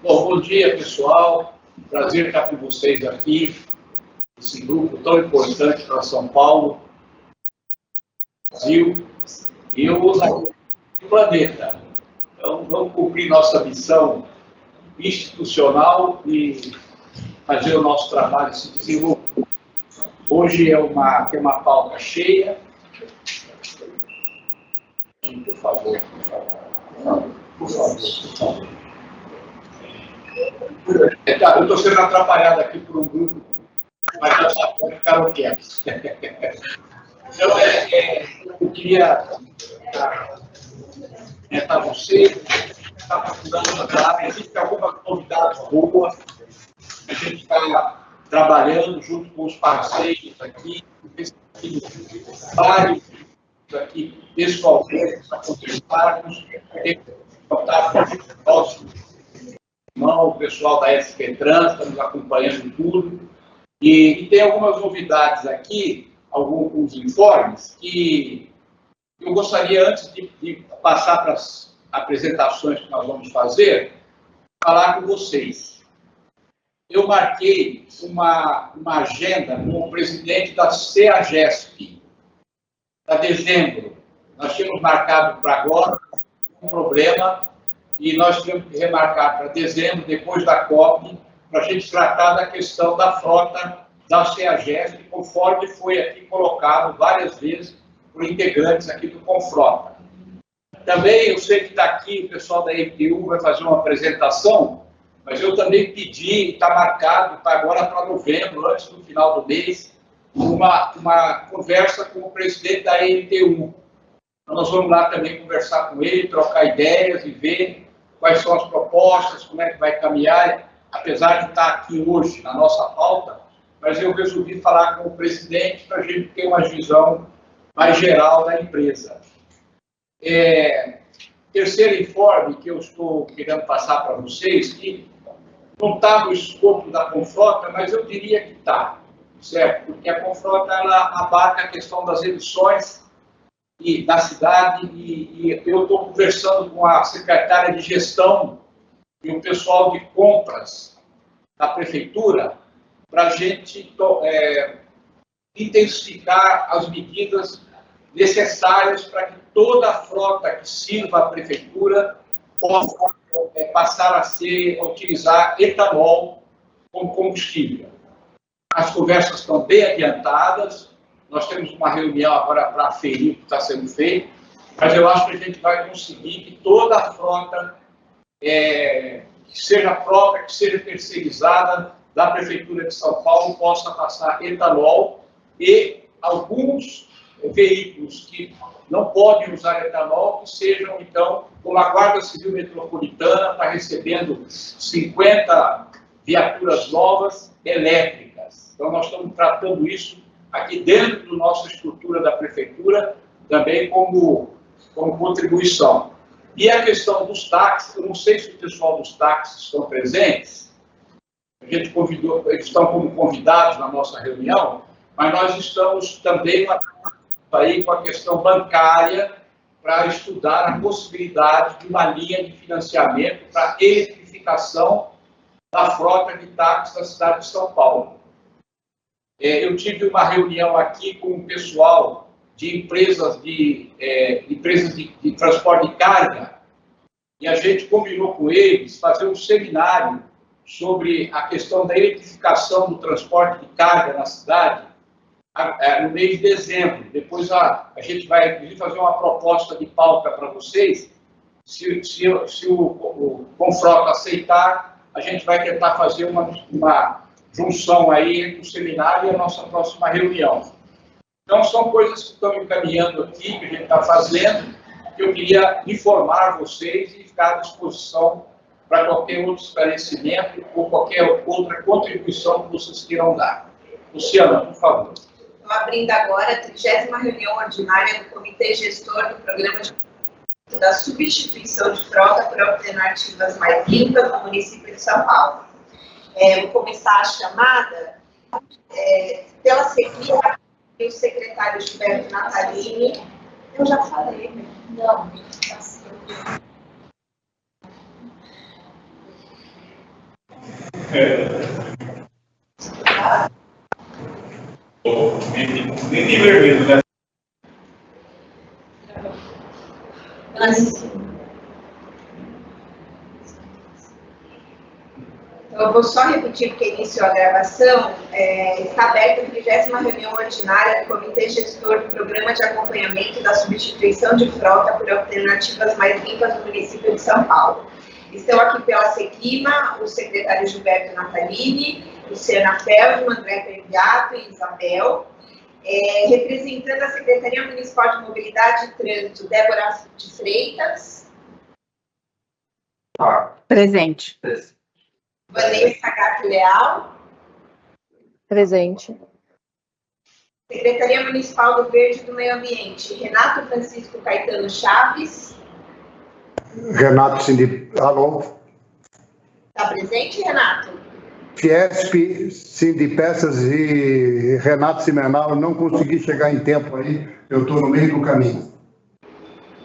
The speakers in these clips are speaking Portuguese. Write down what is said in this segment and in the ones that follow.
Bom dia, pessoal. Prazer estar com vocês aqui, esse grupo tão importante para São Paulo, Brasil e o planeta. Então, vamos cumprir nossa missão institucional e fazer o nosso trabalho se desenvolver. Hoje tem uma pauta cheia. Por favor. Eu estou sendo atrapalhado aqui por um grupo, mas já está ficaram quietos. Então, eu queria comentar você, está procurando falar, existem algumas novidades boas, a gente está trabalhando junto com os parceiros aqui, vários aqui pessoalmente, para contestarmos, nosso irmão, o pessoal da SP Trans, está nos acompanhando tudo, e tem algumas novidades aqui, alguns informes, que eu gostaria, antes de passar para as apresentações que nós vamos fazer, falar com vocês. Eu marquei uma agenda com o presidente da CEAGESP, para dezembro. Nós tínhamos marcado para agora, um problema, e nós tivemos que remarcar para dezembro, depois da COP, para a gente tratar da questão da frota da CEAGESP, conforme foi aqui colocado várias vezes por integrantes aqui do Confrota. Também, eu sei que está aqui, o pessoal da MTU vai fazer uma apresentação, mas eu também pedi, está marcado para agora para novembro, antes do final do mês, uma conversa com o presidente da MTU. Então, nós vamos lá também conversar com ele, trocar ideias e ver quais são as propostas, como é que vai caminhar, apesar de estar aqui hoje na nossa pauta, mas eu resolvi falar com o presidente para a gente ter uma visão mais geral da empresa. Terceiro informe que eu estou querendo passar para vocês, que não está no escopo da Confrota, mas eu diria que está, certo? Porque a Confrota ela abarca a questão das emissões da cidade e eu estou conversando com a secretária de gestão e o pessoal de compras da prefeitura para a gente intensificar as medidas necessárias para que toda a frota que sirva à prefeitura possa passar a utilizar etanol como combustível. As conversas estão bem adiantadas, nós temos uma reunião agora para aferir o que está sendo feito, mas eu acho que a gente vai conseguir que toda a frota, que seja própria, que seja terceirizada da Prefeitura de São Paulo, possa passar etanol e alguns veículos que não podem usar etanol, que sejam, então, como a Guarda Civil Metropolitana está recebendo 50 viaturas novas elétricas. Então, nós estamos tratando isso aqui dentro da nossa estrutura da Prefeitura, também como contribuição. E a questão dos táxis, eu não sei se o pessoal dos táxis estão presentes, a gente convidou, eles estão como convidados na nossa reunião, mas nós estamos também aí com a questão bancária para estudar a possibilidade de uma linha de financiamento para a eletrificação da frota de táxis da cidade de São Paulo. Eu tive uma reunião aqui com o pessoal de empresas de transporte de carga e a gente combinou com eles fazer um seminário sobre a questão da eletrificação do transporte de carga na cidade no mês de dezembro. Depois a gente vai fazer uma proposta de pauta para vocês. Se o Confrota aceitar, a gente vai tentar fazer uma junção aí entre o seminário e a nossa próxima reunião. Então, são coisas que estão encaminhando aqui, que a gente está fazendo, que eu queria informar vocês e ficar à disposição para qualquer outro esclarecimento ou qualquer outra contribuição que vocês queiram dar. Luciana, por favor. Estou abrindo agora a 30ª reunião ordinária do Comitê Gestor do Programa da Substituição de Frota por Alternativas Mais Limpas no município de São Paulo. Vou começar a chamada pela seguinte, o secretário Gilberto Natalini. Eu já falei, né? Não. Nem de vermelho, né? Eu vou só repetir porque iniciou a gravação. Está aberta a 30ª reunião ordinária do Comitê Gestor do Programa de Acompanhamento da Substituição de Frota por Alternativas Mais Limpas do município de São Paulo. Estão aqui pela SECLIMA o secretário Gilberto Natalini, Luciana Feldman, André Perviato e Isabel. Representando a Secretaria Municipal de Mobilidade e Trânsito, Débora de Freitas. Presente. Vanessa Gato Leal. Presente. Secretaria Municipal do Verde e do Meio Ambiente, Renato Francisco Caetano Chaves. Renato Cindy. Alô? Está presente, Renato? Fiesp, Cindy Peças e Renato Simenal, eu não consegui chegar em tempo aí, eu estou no meio do caminho.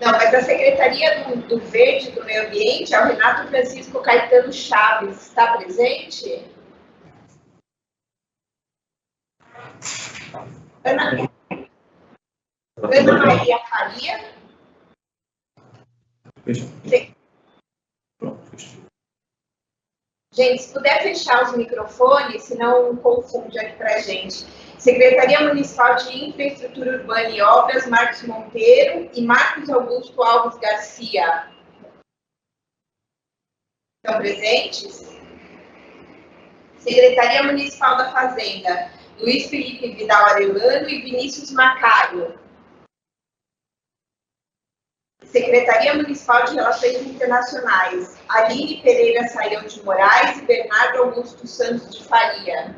Não, mas a Secretaria do Verde e do Meio Ambiente é o Renato Francisco Caetano Chaves. Está presente? Ana Maria Faria. Gente, se puder fechar os microfones, senão confunde aqui para a gente. Secretaria Municipal de Infraestrutura Urbana e Obras, Marcos Monteiro e Marcos Augusto Alves Garcia. Estão presentes? Secretaria Municipal da Fazenda, Luiz Felipe Vidal Arellano e Vinícius Macário. Secretaria Municipal de Relações Internacionais, Aline Pereira Saião de Moraes e Bernardo Augusto Santos de Faria.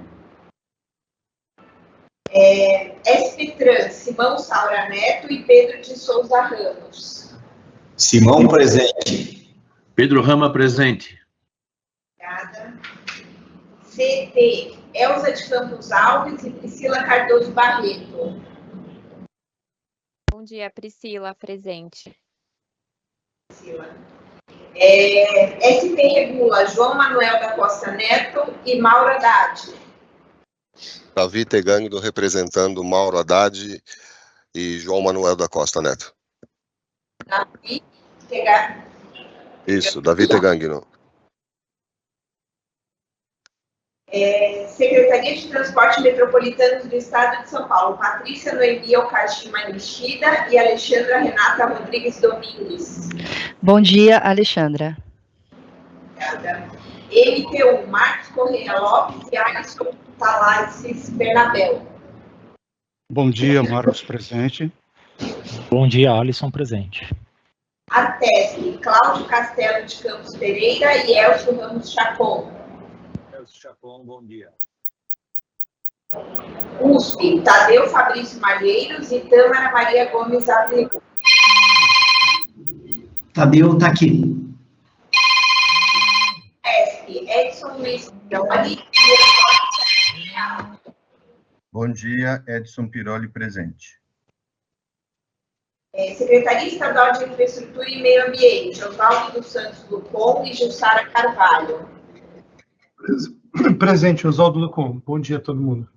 SP-Trans, Simão Saura Neto e Pedro de Souza Ramos. Simão presente. Pedro Rama presente. Obrigada. CT, Elza de Campos Alves e Priscila Cardoso Barreto. Bom dia, Priscila, presente. Priscila. SP Regula, João Manuel da Costa Neto e Mauro Haddad. Davi Tegangno representando Mauro Haddad e João Manuel da Costa Neto. Davi Tegangno. Isso, Davi Tegangno. Secretaria de Transporte Metropolitanos do Estado de São Paulo, Patrícia Noemi Okashima Nishida e Alexandra Renata Rodrigues Domingues. Bom dia, Alexandra. Obrigada. MTU, Marcos Correia Lopes e Alisson Talares Bernabel. Bom dia, Marcos presente. Bom dia, Alisson presente. A TESP, Cláudio Castelo de Campos Pereira e Elcio Ramos Chacon. Chacon, bom dia. USP, Tadeu Fabrício Malheiros e Tâmara Maria Gomes Abreu. Tadeu está aqui. ESP, Edson Luiz Piroli. Bom dia, Edson Piroli presente. Secretaria Estadual de Infraestrutura e Meio Ambiente, Oswaldo dos Santos Lucon e Jussara Carvalho. Presente, Oswaldo Lucon. Bom dia a todo mundo.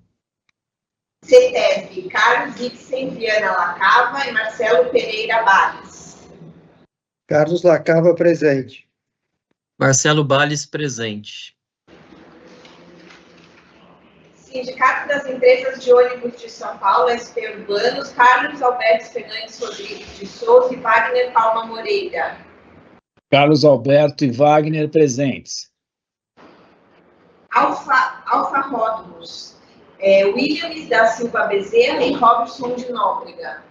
CETESB, Carlos Ibsen Viana Lacava e Marcelo Pereira Bales. Carlos Lacava presente. Marcelo Bales presente. Sindicato das Empresas de Ônibus de São Paulo, SP Urbanos, Carlos Alberto Fernandes Rodrigues de Souza e Wagner Palma Moreira. Carlos Alberto e Wagner presentes. Alfa Rótulos, Williams da Silva Bezerra e Robson de Nóbrega.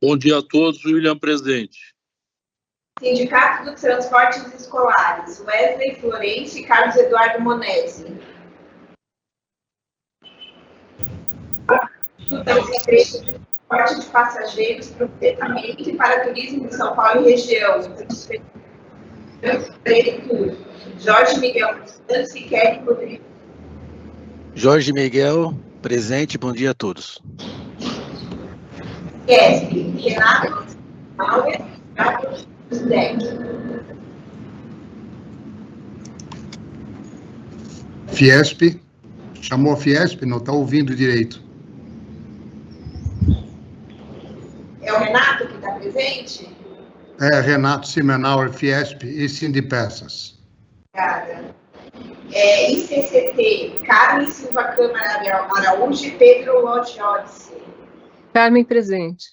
Bom dia a todos, William presente. Sindicato dos Transportes Escolares, Wesley Florencio e Carlos Eduardo Monesi. Das empresas de transporte de passageiros, processamento e para turismo de São Paulo e região. Jorge Miguel Santos e Kelly Rodrigues. Jorge Miguel, presente, bom dia a todos. ESP, Renato Alves e Carlos José. Fiesp. Chamou a Fiesp, não está ouvindo direito. É o Renato que está presente? Renato Simenauer, Fiesp e Sindipeças. Obrigada. ICCT, Carmen Silva Câmara Araújo e Pedro Logiodice. Carmen, presente.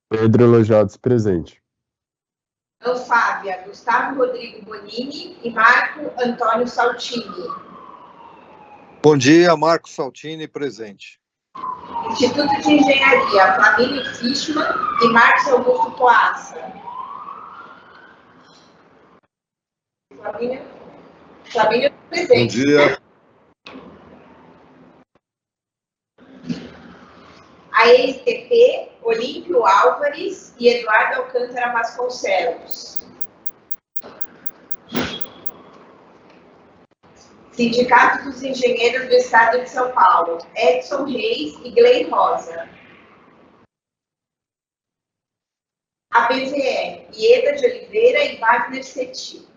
Pedro Logiodice, presente. Anfávia, Gustavo Rodrigo Bonini e Marco Antônio Saltini. Bom dia, Marco Saltini, presente. Instituto de Engenharia, Flamínio Fischmann e Marcos Augusto Poassa. Flamínio presente. Bom dia. A ESTP, Olímpio Álvares e Eduardo Alcântara Vasconcelos. Sindicato dos Engenheiros do Estado de São Paulo, Edson Reis e Glei Rosa. A BVE, Ieda de Oliveira e Wagner Seti.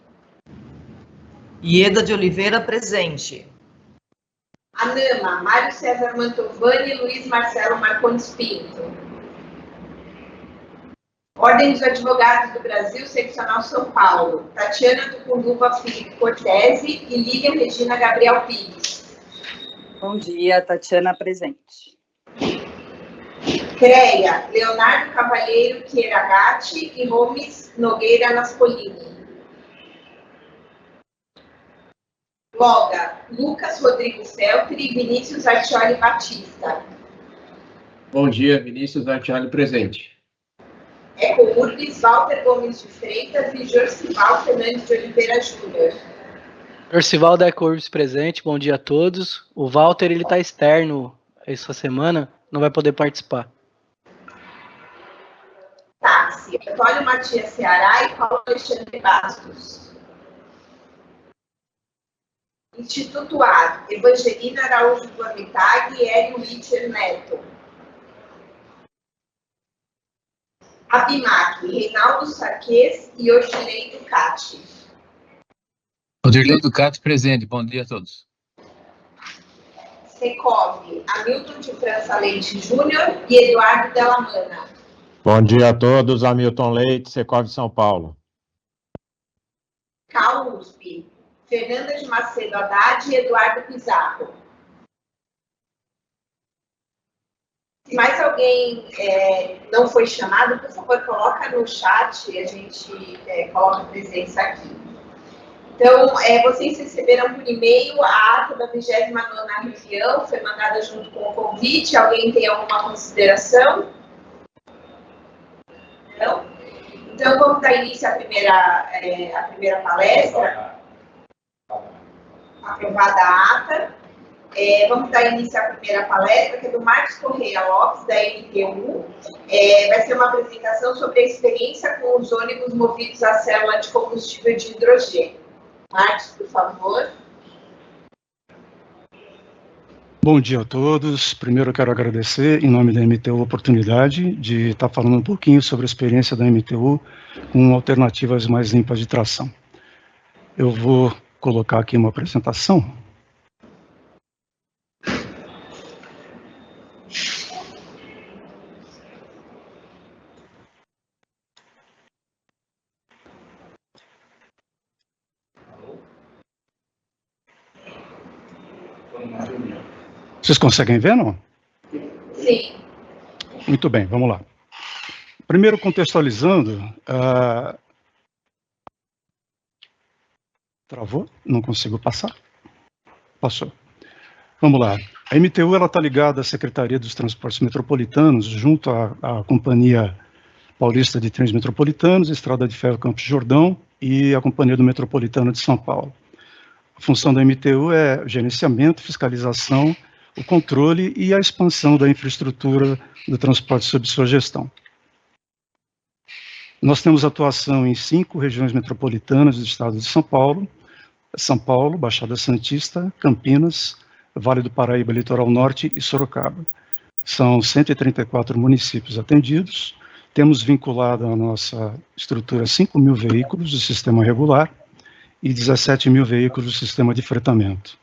Ieda de Oliveira, presente. A NAMA, Mário César Mantovani e Luiz Marcelo Marcondes Pinto. Ordem dos Advogados do Brasil, Seccional São Paulo, Tatiana Tucunduva Filipe Cortese e Lívia Regina Gabriel Pires. Bom dia, Tatiana, presente. CREA, Leonardo Cavalheiro Quieragatti e Gomes Nogueira Naspolini. LOGA, Lucas Rodrigo Feltri e Vinícius Artioli Batista. Bom dia, Vinícius Artioli, presente. Ecourbis, Walter Gomes de Freitas e Jorcival Fernandes de Oliveira Júnior. Jorcival da Ecourbis presente, bom dia a todos. O Walter, ele está externo essa semana, não vai poder participar. Táxi, Antônio Matias Ceará e Paulo Alexandre Bastos. Instituto A, Evangelina Araújo do Amitag e Hélio Ritter Neto. ABIMAC, Reinaldo Sarquês e Odirley Ducati. Odirley Ducati, presente. Bom dia a todos. Secov, Hamilton de França Leite Júnior e Eduardo Delamana. Bom dia a todos. Hamilton Leite, Secov São Paulo. CAUSP, Fernanda de Macedo Haddad e Eduardo Pizarro. Se mais alguém não foi chamado, por favor, coloca no chat e a gente coloca a presença aqui. Então, vocês receberam por e-mail a ata da 29ª reunião, foi mandada junto com o convite. Alguém tem alguma consideração? Não? Então, vamos dar início à primeira palestra. Aprovada a ata. Vamos dar início à primeira palestra, que é do Marcos Correia Lopes, da MTU. Vai ser uma apresentação sobre a experiência com os ônibus movidos a célula de combustível de hidrogênio. Marcos, por favor. Bom dia a todos. Primeiro eu quero agradecer, em nome da MTU, a oportunidade de estar falando um pouquinho sobre a experiência da MTU com alternativas mais limpas de tração. Eu vou colocar aqui uma apresentação. Vocês conseguem ver, não? Sim. Muito bem, vamos lá. Primeiro, contextualizando... Travou? Não consigo passar? Passou. Vamos lá. A MTU está ligada à Secretaria dos Transportes Metropolitanos, junto à Companhia Paulista de Trens Metropolitanos, Estrada de Ferro Campos Jordão e a Companhia do Metropolitano de São Paulo. A função da MTU é gerenciamento, fiscalização, o controle e a expansão da infraestrutura do transporte sob sua gestão. Nós temos atuação em 5 regiões metropolitanas do estado de São Paulo, Baixada Santista, Campinas, Vale do Paraíba, Litoral Norte e Sorocaba. São 134 municípios atendidos, temos vinculado à nossa estrutura 5.000 veículos do sistema regular e 17 mil veículos do sistema de fretamento.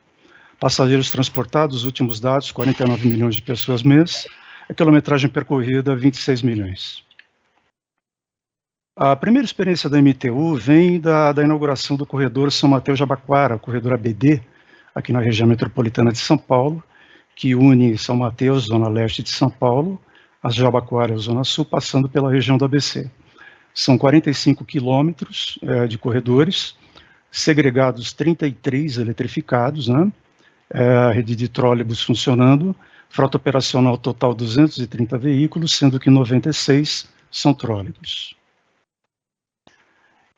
Passageiros transportados, últimos dados, 49 milhões de pessoas mês, a quilometragem percorrida, 26 milhões. A primeira experiência da MTU vem da inauguração do corredor São Mateus-Jabaquara, corredor ABD, aqui na região metropolitana de São Paulo, que une São Mateus, zona leste de São Paulo, a Jabaquara, zona sul, passando pela região do ABC. São 45 quilômetros de corredores, segregados 33 eletrificados, né? A rede de trólebus funcionando, frota operacional total 230 veículos, sendo que 96 são trólebus.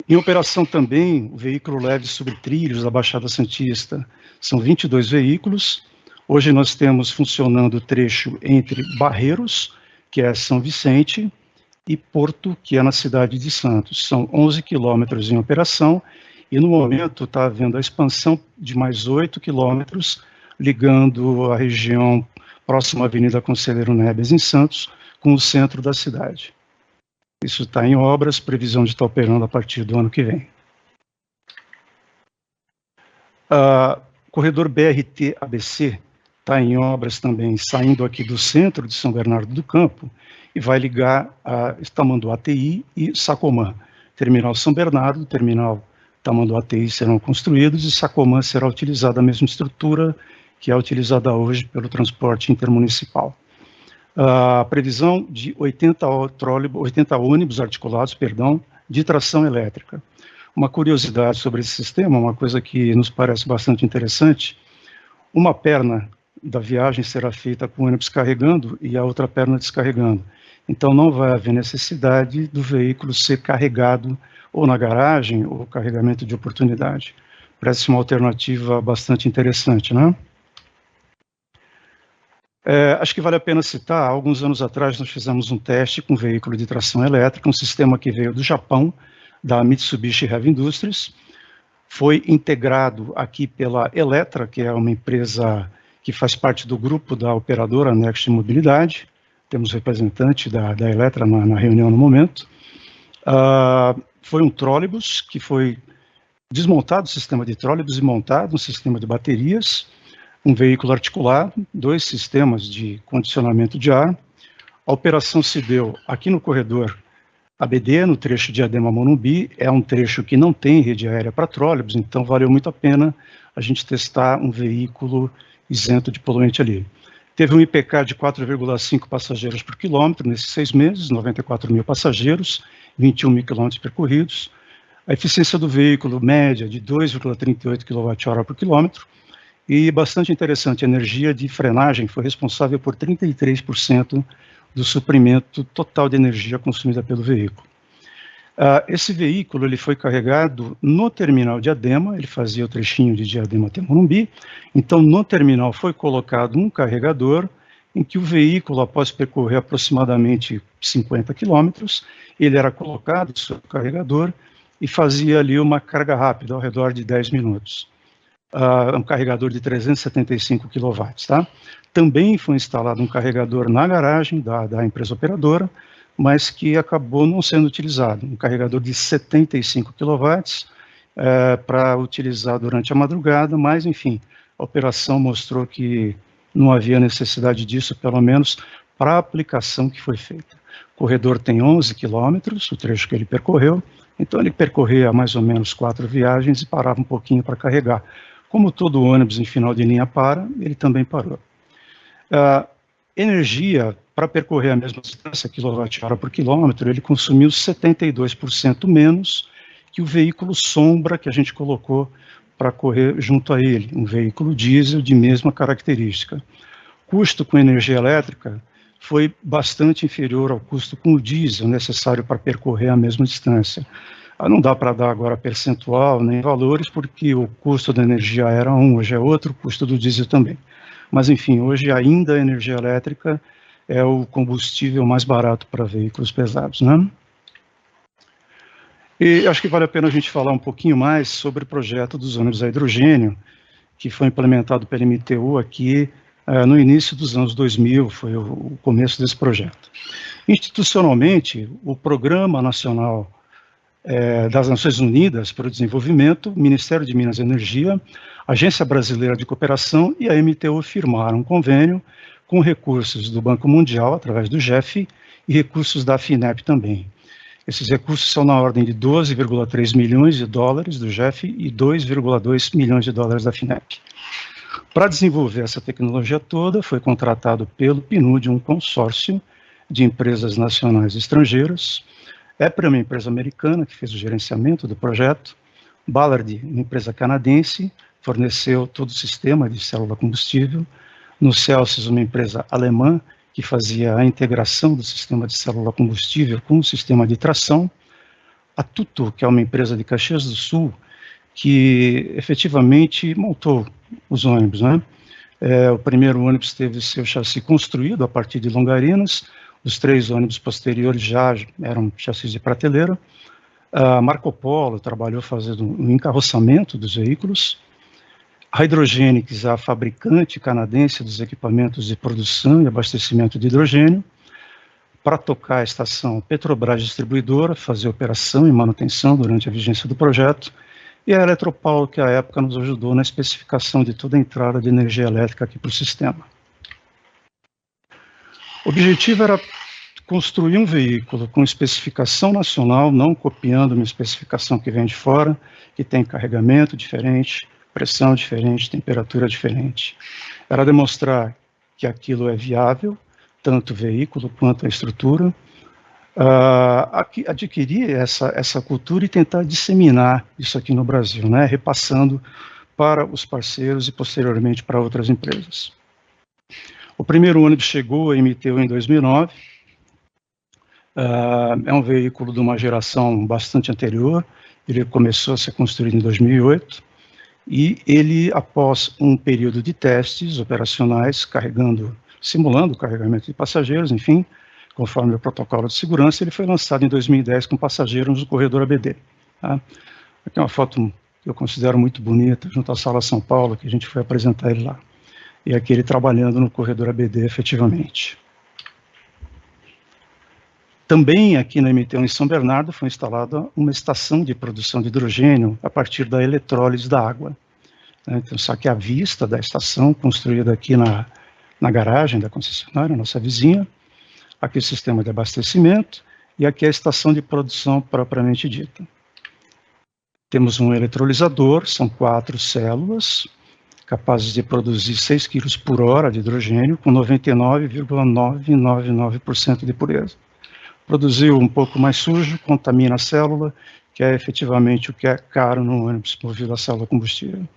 Em operação também, o veículo leve sobre trilhos da Baixada Santista, são 22 veículos. Hoje nós temos funcionando o trecho entre Barreiros, que é São Vicente, e Porto, que é na cidade de Santos. São 11 quilômetros em operação, e no momento está havendo a expansão de mais 8 quilômetros, ligando a região próxima à Avenida Conselheiro Neves, em Santos, com o centro da cidade. Isso está em obras, previsão de estar operando a partir do ano que vem. Corredor BRT-ABC está em obras também, saindo aqui do centro de São Bernardo do Campo, e vai ligar a Tamanduá-TI e Sacomã. Terminal São Bernardo, terminal Tamanduá-TI serão construídos, e Sacomã será utilizada a mesma estrutura que é utilizada hoje pelo transporte intermunicipal. A previsão de 80 ônibus articulados, de tração elétrica. Uma curiosidade sobre esse sistema, uma coisa que nos parece bastante interessante, uma perna da viagem será feita com o ônibus carregando e a outra perna descarregando. Então não vai haver necessidade do veículo ser carregado ou na garagem ou carregamento de oportunidade. Parece uma alternativa bastante interessante, né? Acho que vale a pena citar, há alguns anos atrás nós fizemos um teste com veículo de tração elétrica, um sistema que veio do Japão, da Mitsubishi Heavy Industries, foi integrado aqui pela Eletra, que é uma empresa que faz parte do grupo da operadora Next Mobilidade, temos representante da Eletra na reunião no momento. Foi um trólebus que foi desmontado, o sistema de trólebus, e montado um sistema de baterias, um veículo articulado, 2 sistemas de condicionamento de ar. A operação se deu aqui no corredor ABD, no trecho de Diadema-Morumbi. É um trecho que não tem rede aérea para trólebus, então valeu muito a pena a gente testar um veículo isento de poluente ali. Teve um IPK de 4,5 passageiros por quilômetro nesses 6 meses, 94 mil passageiros, 21 mil quilômetros percorridos. A eficiência do veículo média de 2,38 kWh por quilômetro. E bastante interessante, a energia de frenagem foi responsável por 33% do suprimento total de energia consumida pelo veículo. Esse veículo ele foi carregado no terminal de Diadema, ele fazia o trechinho de Diadema até Morumbi, então no terminal foi colocado um carregador em que o veículo, após percorrer aproximadamente 50 quilômetros, ele era colocado sobre o carregador e fazia ali uma carga rápida ao redor de 10 minutos. Um carregador de 375 kW, tá? Também foi instalado um carregador na garagem da empresa operadora, mas que acabou não sendo utilizado, um carregador de 75 kW para utilizar durante a madrugada, mas enfim, a operação mostrou que não havia necessidade disso, pelo menos para a aplicação que foi feita. O corredor tem 11 quilômetros, o trecho que ele percorreu, então ele percorria mais ou menos 4 viagens e parava um pouquinho para carregar. Como todo ônibus em final de linha para, ele também parou. Energia, para percorrer a mesma distância, kWh por quilômetro, ele consumiu 72% menos que o veículo sombra que a gente colocou para correr junto a ele, um veículo diesel de mesma característica. Custo com energia elétrica foi bastante inferior ao custo com o diesel necessário para percorrer a mesma distância. Não dá para dar agora percentual nem valores, porque o custo da energia era um, hoje é outro, o custo do diesel também. Mas, enfim, hoje ainda a energia elétrica é o combustível mais barato para veículos pesados, né? E acho que vale a pena a gente falar um pouquinho mais sobre o projeto dos ônibus a hidrogênio, que foi implementado pela MTU aqui no início dos anos 2000, foi o começo desse projeto. Institucionalmente, o Programa Nacional das Nações Unidas para o Desenvolvimento, Ministério de Minas e Energia, Agência Brasileira de Cooperação e a MTU firmaram um convênio com recursos do Banco Mundial, através do GEF, e recursos da FINEP também. Esses recursos são na ordem de 12,3 milhões de dólares do GEF e 2,2 milhões de dólares da FINEP. Para desenvolver essa tecnologia toda, foi contratado pelo PNUD um consórcio de empresas nacionais e estrangeiras. EPRA é uma empresa americana que fez o gerenciamento do projeto. Ballard, uma empresa canadense, forneceu todo o sistema de célula combustível. No Celsius, uma empresa alemã que fazia a integração do sistema de célula combustível com o sistema de tração. A Tuto, que é uma empresa de Caxias do Sul, que efetivamente montou os ônibus, né? O primeiro ônibus teve seu chassi construído a partir de longarinas, os 3 ônibus posteriores já eram chassis de prateleira. A Marco Polo trabalhou fazendo o encarroçamento dos veículos. A Hydrogenics, a fabricante canadense dos equipamentos de produção e abastecimento de hidrogênio. Para tocar a estação, Petrobras Distribuidora, fazer operação e manutenção durante a vigência do projeto. E a Eletropaulo, que à época nos ajudou na especificação de toda a entrada de energia elétrica aqui para o sistema. O objetivo era construir um veículo com especificação nacional, não copiando uma especificação que vem de fora, que tem carregamento diferente, pressão diferente, temperatura diferente. Era demonstrar que aquilo é viável, tanto o veículo quanto a estrutura, adquirir essa cultura e tentar disseminar isso aqui no Brasil, né, repassando para os parceiros e posteriormente para outras empresas. O primeiro ônibus chegou a MTU em 2009, é um veículo de uma geração bastante anterior, ele começou a ser construído em 2008, e ele, após um período de testes operacionais, simulando o carregamento de passageiros, enfim, conforme o protocolo de segurança, ele foi lançado em 2010 com passageiros no corredor ABD. Tá? Aqui é uma foto que eu considero muito bonita, junto à Sala São Paulo, que a gente foi apresentar ele lá. E aqui ele trabalhando no corredor ABD, efetivamente. Também aqui na MTU em São Bernardo foi instalada uma estação de produção de hidrogênio a partir da eletrólise da água. Então, só que a vista da estação, construída aqui na garagem da concessionária, nossa vizinha, aqui o sistema de abastecimento, e aqui a estação de produção propriamente dita. Temos um eletrolisador, são 4 células, capazes de produzir 6 kg por hora de hidrogênio, com 99,999% de pureza. Produziu um pouco mais sujo, contamina a célula, que é efetivamente o que é caro no ônibus movido a célula combustível.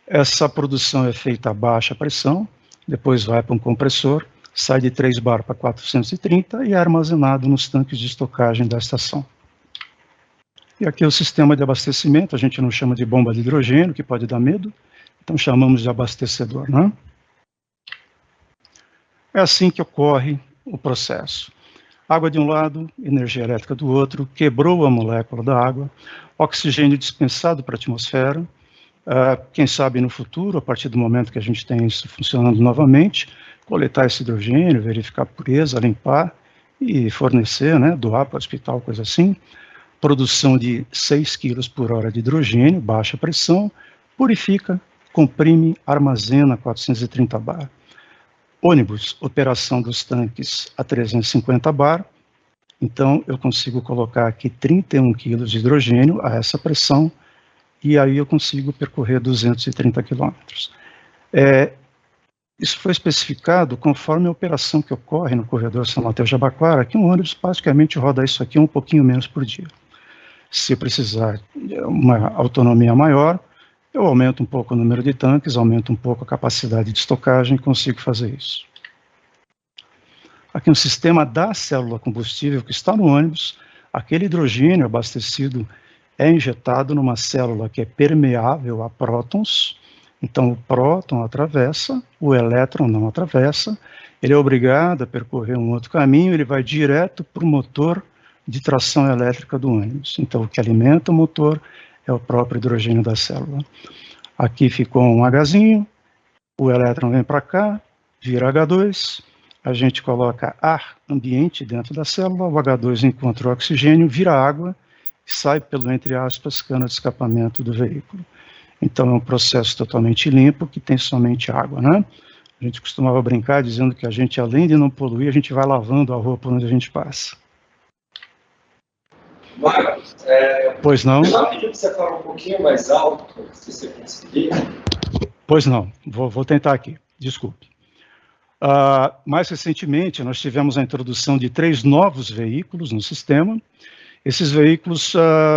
Essa produção é feita a baixa pressão, depois vai para um compressor, sai de 3 bar para 430 e é armazenado nos tanques de estocagem da estação. E aqui é o sistema de abastecimento, a gente não chama de bomba de hidrogênio, que pode dar medo, então chamamos de abastecedor, né? É assim que ocorre o processo. Água de um lado, energia elétrica do outro, quebrou a molécula da água, oxigênio dispensado para a atmosfera, quem sabe no futuro, a partir do momento que a gente tem isso funcionando novamente, coletar esse hidrogênio, verificar a pureza, limpar e fornecer, né, doar para o hospital, coisa assim. Produção de 6 kg por hora de hidrogênio, baixa pressão, purifica, comprime, armazena 430 bar. Ônibus, operação dos tanques a 350 bar, então eu consigo colocar aqui 31 kg de hidrogênio a essa pressão, e aí eu consigo percorrer 230 quilômetros. Isso foi especificado conforme a operação que ocorre no corredor São Mateus-Jabaquara, que um ônibus praticamente roda isso aqui um pouquinho menos por dia. Se eu precisar de uma autonomia maior, eu aumento um pouco o número de tanques, aumento um pouco a capacidade de estocagem e consigo fazer isso. Aqui um sistema da célula combustível que está no ônibus, aquele hidrogênio abastecido é injetado numa célula que é permeável a prótons, então o próton atravessa, o elétron não atravessa, ele é obrigado a percorrer um outro caminho, ele vai direto para o motor de tração elétrica do ônibus. Então o que alimenta o motor é o próprio hidrogênio da célula. Aqui ficou um Hzinho, o elétron vem para cá, vira H2, a gente coloca ar ambiente dentro da célula, o H2 encontra o oxigênio, vira água, que sai pelo, entre aspas, cano de escapamento do veículo. Então, é um processo totalmente limpo, que tem somente água, né? A gente costumava brincar dizendo que a gente, além de não poluir, a gente vai lavando a roupa onde a gente passa. Marcos, Pois não? Eu só pedi para você falar um pouquinho mais alto, se você conseguir. Pois não, vou tentar aqui, desculpe. Mais recentemente, nós tivemos a introdução de 3 novos veículos no sistema. Esses veículos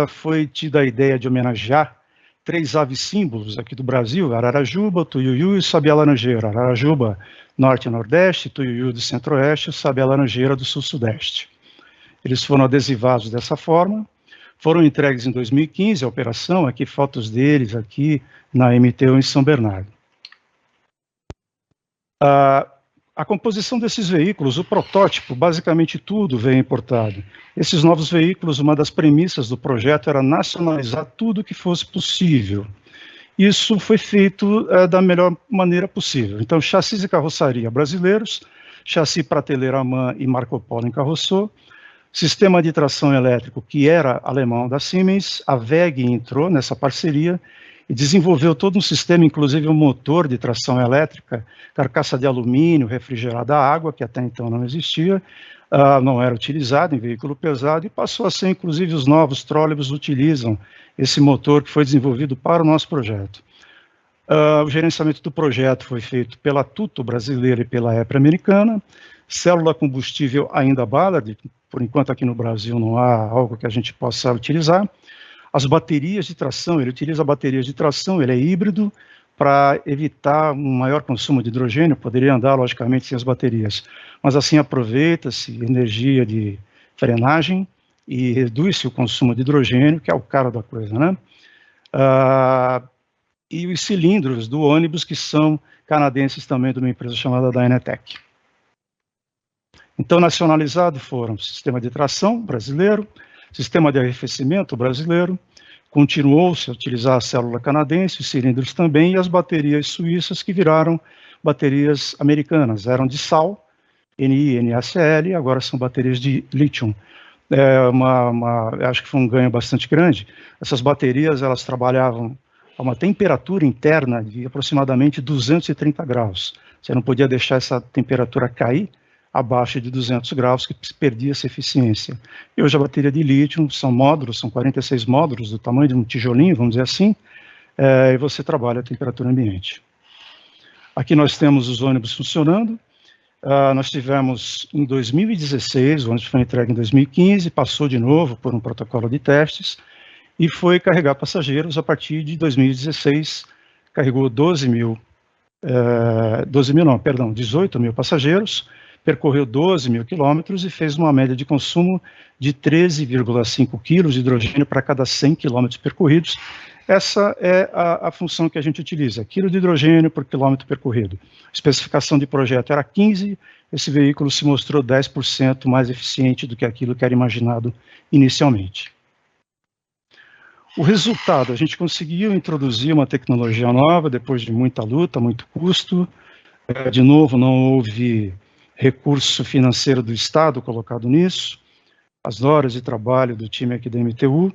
foi tida a ideia de homenagear 3 aves símbolos aqui do Brasil: Ararajuba, Tuiuiu e Sabiá-Laranjeira. Ararajuba, norte e nordeste, Tuiuiu do centro-oeste e Sabiá-Laranjeira do sul-sudeste. Eles foram adesivados dessa forma, foram entregues em 2015, a operação, aqui fotos deles aqui na MTU em São Bernardo. A composição desses veículos, o protótipo, basicamente tudo veio importado. Esses novos veículos, uma das premissas do projeto era nacionalizar tudo que fosse possível. Isso foi feito da melhor maneira possível. Então, chassis e carroçaria brasileiros, chassi prateleira MAN e Marco Polo encarroçou, sistema de tração elétrico, que era alemão da Siemens, a WEG entrou nessa parceria e desenvolveu todo um sistema, inclusive um motor de tração elétrica, carcaça de alumínio, refrigerada a água, que até então não existia, não era utilizado em veículo pesado, e passou a ser, inclusive, os novos trólebus utilizam esse motor que foi desenvolvido para o nosso projeto. O gerenciamento do projeto foi feito pela Tuto brasileira e pela EPRA americana, célula combustível ainda Ballard, por enquanto aqui no Brasil não há algo que a gente possa utilizar. As baterias de tração, ele utiliza baterias de tração, ele é híbrido, para evitar um maior consumo de hidrogênio, poderia andar, logicamente, sem as baterias, mas assim aproveita-se energia de frenagem e reduz-se o consumo de hidrogênio, que é o cara da coisa, né? E os cilindros do ônibus, que são canadenses também, de uma empresa chamada Dynatec. Então, nacionalizado foram sistema de tração brasileiro, sistema de arrefecimento brasileiro, continuou-se a utilizar a célula canadense, os cilindros também, e as baterias suíças, que viraram baterias americanas. Eram de sal, Ni, NaCl, agora são baterias de lítio. Acho que foi um ganho bastante grande. Essas baterias, elas trabalhavam a uma temperatura interna de aproximadamente 230 graus. Você não podia deixar essa temperatura cair abaixo de 200 graus, que perdia essa eficiência. E hoje a bateria de lítio são módulos, são 46 módulos do tamanho de um tijolinho, vamos dizer assim, e você trabalha a temperatura ambiente. Aqui nós temos os ônibus funcionando. Nós tivemos em 2016, o ônibus foi entregue em 2015, passou de novo por um protocolo de testes e foi carregar passageiros a partir de 2016, carregou 18 mil passageiros, percorreu 12 mil quilômetros e fez uma média de consumo de 13,5 quilos de hidrogênio para cada 100 quilômetros percorridos. Essa é a função que a gente utiliza, quilo de hidrogênio por quilômetro percorrido. A especificação de projeto era 15, esse veículo se mostrou 10% mais eficiente do que aquilo que era imaginado inicialmente. O resultado, a gente conseguiu introduzir uma tecnologia nova, depois de muita luta, muito custo. De novo, não houve recurso financeiro do Estado colocado nisso, as horas de trabalho do time aqui da MTU,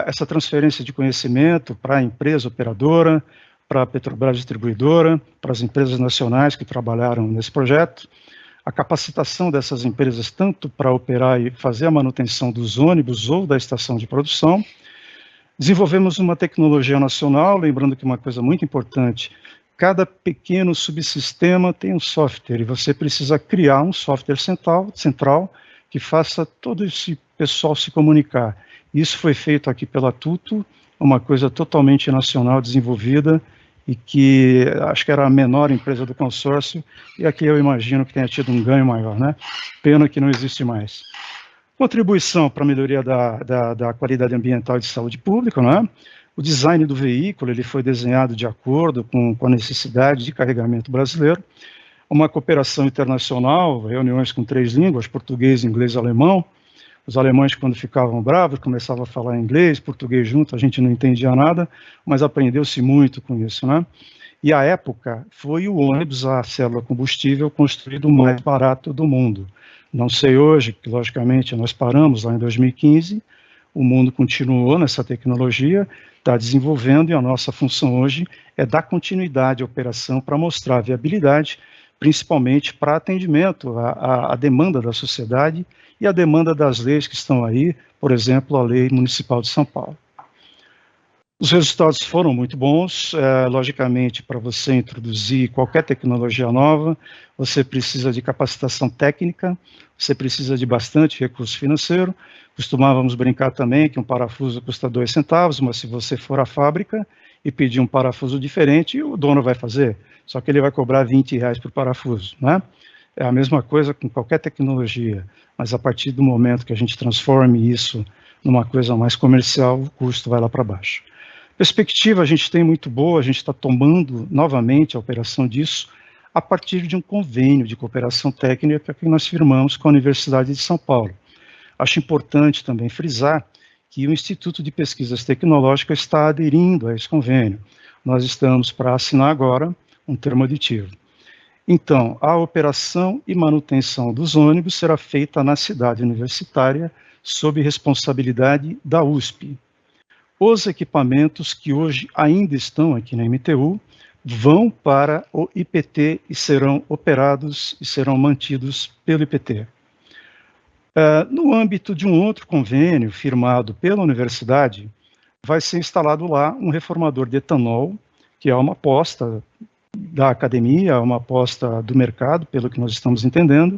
essa transferência de conhecimento para a empresa operadora, para a Petrobras distribuidora, para as empresas nacionais que trabalharam nesse projeto, a capacitação dessas empresas tanto para operar e fazer a manutenção dos ônibus ou da estação de produção. Desenvolvemos uma tecnologia nacional, lembrando que uma coisa muito importante, cada pequeno subsistema tem um software, e você precisa criar um software central que faça todo esse pessoal se comunicar. Isso foi feito aqui pela Tuto, uma coisa totalmente nacional desenvolvida, e que acho que era a menor empresa do consórcio, e aqui eu imagino que tenha tido um ganho maior, né? Pena que não existe mais. Contribuição para a melhoria da qualidade ambiental e de saúde pública, né? O design do veículo, ele foi desenhado de acordo com a necessidade de carregamento brasileiro, uma cooperação internacional, reuniões com 3 línguas, português, inglês e alemão. Os alemães, quando ficavam bravos, começavam a falar inglês, português junto, a gente não entendia nada, mas aprendeu-se muito com isso, né? E, à época, foi o ônibus a célula combustível construído mais barato do mundo. Não sei hoje, que logicamente nós paramos lá em 2015, O mundo continuou nessa tecnologia, está desenvolvendo, e a nossa função hoje é dar continuidade à operação para mostrar a viabilidade, principalmente para atendimento à demanda da sociedade e à demanda das leis que estão aí, por exemplo, a Lei Municipal de São Paulo. Os resultados foram muito bons. Logicamente, para você introduzir qualquer tecnologia nova, você precisa de capacitação técnica, você precisa de bastante recurso financeiro. Costumávamos brincar também que um parafuso custa 2 centavos, mas se você for à fábrica e pedir um parafuso diferente, o dono vai fazer, só que ele vai cobrar R$20 por parafuso, né? É a mesma coisa com qualquer tecnologia, mas a partir do momento que a gente transforme isso numa coisa mais comercial, o custo vai lá para baixo. Perspectiva a gente tem muito boa, a gente está tomando novamente a operação disso a partir de um convênio de cooperação técnica que nós firmamos com a Universidade de São Paulo. Acho importante também frisar que o Instituto de Pesquisas Tecnológicas está aderindo a esse convênio. Nós estamos para assinar agora um termo aditivo. Então, a operação e manutenção dos ônibus será feita na cidade universitária sob responsabilidade da USP. Os equipamentos que hoje ainda estão aqui na MTU vão para o IPT e serão operados e serão mantidos pelo IPT. No âmbito de um outro convênio firmado pela universidade, vai ser instalado lá um reformador de etanol, que é uma aposta da academia, é uma aposta do mercado, pelo que nós estamos entendendo.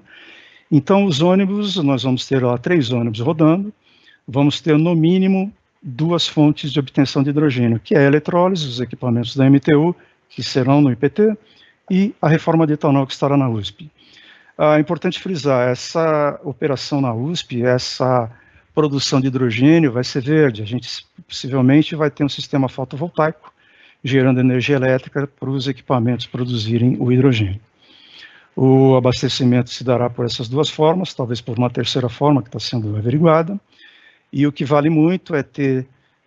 Então, os ônibus, nós vamos ter lá 3 ônibus rodando, vamos ter no mínimo 2 fontes de obtenção de hidrogênio, que é a eletrólise, os equipamentos da MTU, que serão no IPT, e a reforma de etanol, que estará na USP. É importante frisar, essa operação na USP, essa produção de hidrogênio vai ser verde, a gente possivelmente vai ter um sistema fotovoltaico, gerando energia elétrica para os equipamentos produzirem o hidrogênio. O abastecimento se dará por essas 2 formas, talvez por uma terceira forma que está sendo averiguada, e o que vale muito é ter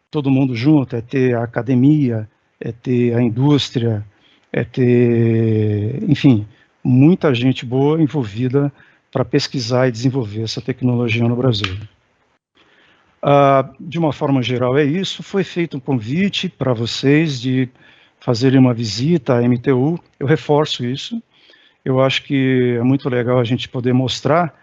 todo mundo junto, é ter a academia, é ter a indústria, é ter, enfim, muita gente boa envolvida para pesquisar e desenvolver essa tecnologia no Brasil. De uma forma geral é isso, foi feito um convite para vocês de fazerem uma visita à MTU, eu reforço isso, eu acho que é muito legal a gente poder mostrar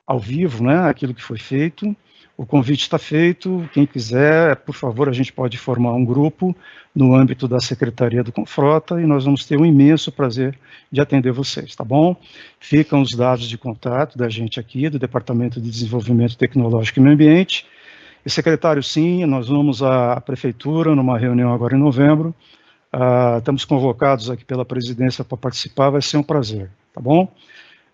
ao vivo, né, aquilo que foi feito. O convite está feito, quem quiser, por favor, a gente pode formar um grupo no âmbito da Secretaria do Confrota e nós vamos ter um imenso prazer de atender vocês, tá bom? Ficam os dados de contato da gente aqui, do Departamento de Desenvolvimento Tecnológico e Meio Ambiente. E, secretário, sim, nós vamos à Prefeitura numa reunião agora em novembro. Estamos convocados aqui pela presidência para participar, vai ser um prazer, tá bom?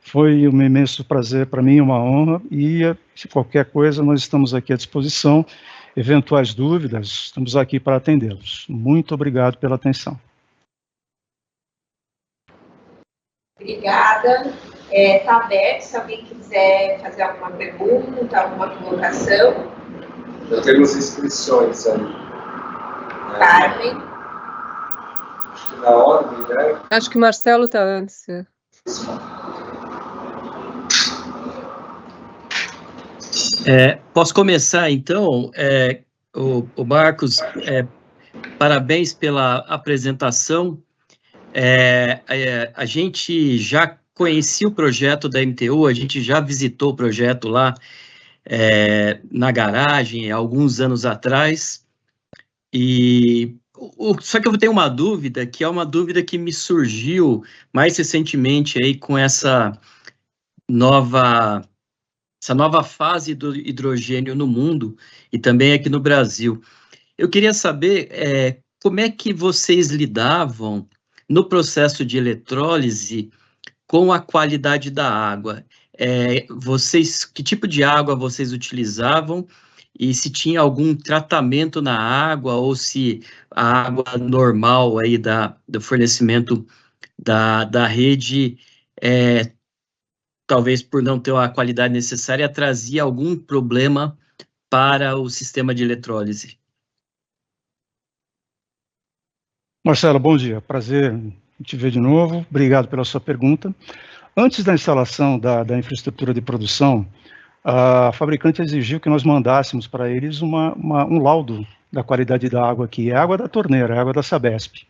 Foi um imenso prazer para mim, uma honra, e se qualquer coisa, nós estamos aqui à disposição. Eventuais dúvidas, estamos aqui para atendê-los. Muito obrigado pela atenção. Obrigada. Está aberto, se alguém quiser fazer alguma pergunta, alguma colocação. Já temos inscrições aí. Carmen. Acho que na ordem, né? Acho que o Marcelo está antes. Posso começar, então? O Marcos, parabéns pela apresentação. A gente já conhecia o projeto da MTU, a gente já visitou o projeto lá na garagem, alguns anos atrás, só que eu tenho uma dúvida, que é uma dúvida que me surgiu mais recentemente aí com essa nova fase do hidrogênio no mundo e também aqui no Brasil. Eu queria saber como é que vocês lidavam no processo de eletrólise com a qualidade da água. Que tipo de água vocês utilizavam e se tinha algum tratamento na água ou se a água normal aí do fornecimento da rede talvez por não ter a qualidade necessária, trazia algum problema para o sistema de eletrólise. Marcelo, bom dia. Prazer em te ver de novo. Obrigado pela sua pergunta. Antes da instalação da infraestrutura de produção, a fabricante exigiu que nós mandássemos para eles um laudo da qualidade da água aqui. É água da torneira, é água da Sabesp.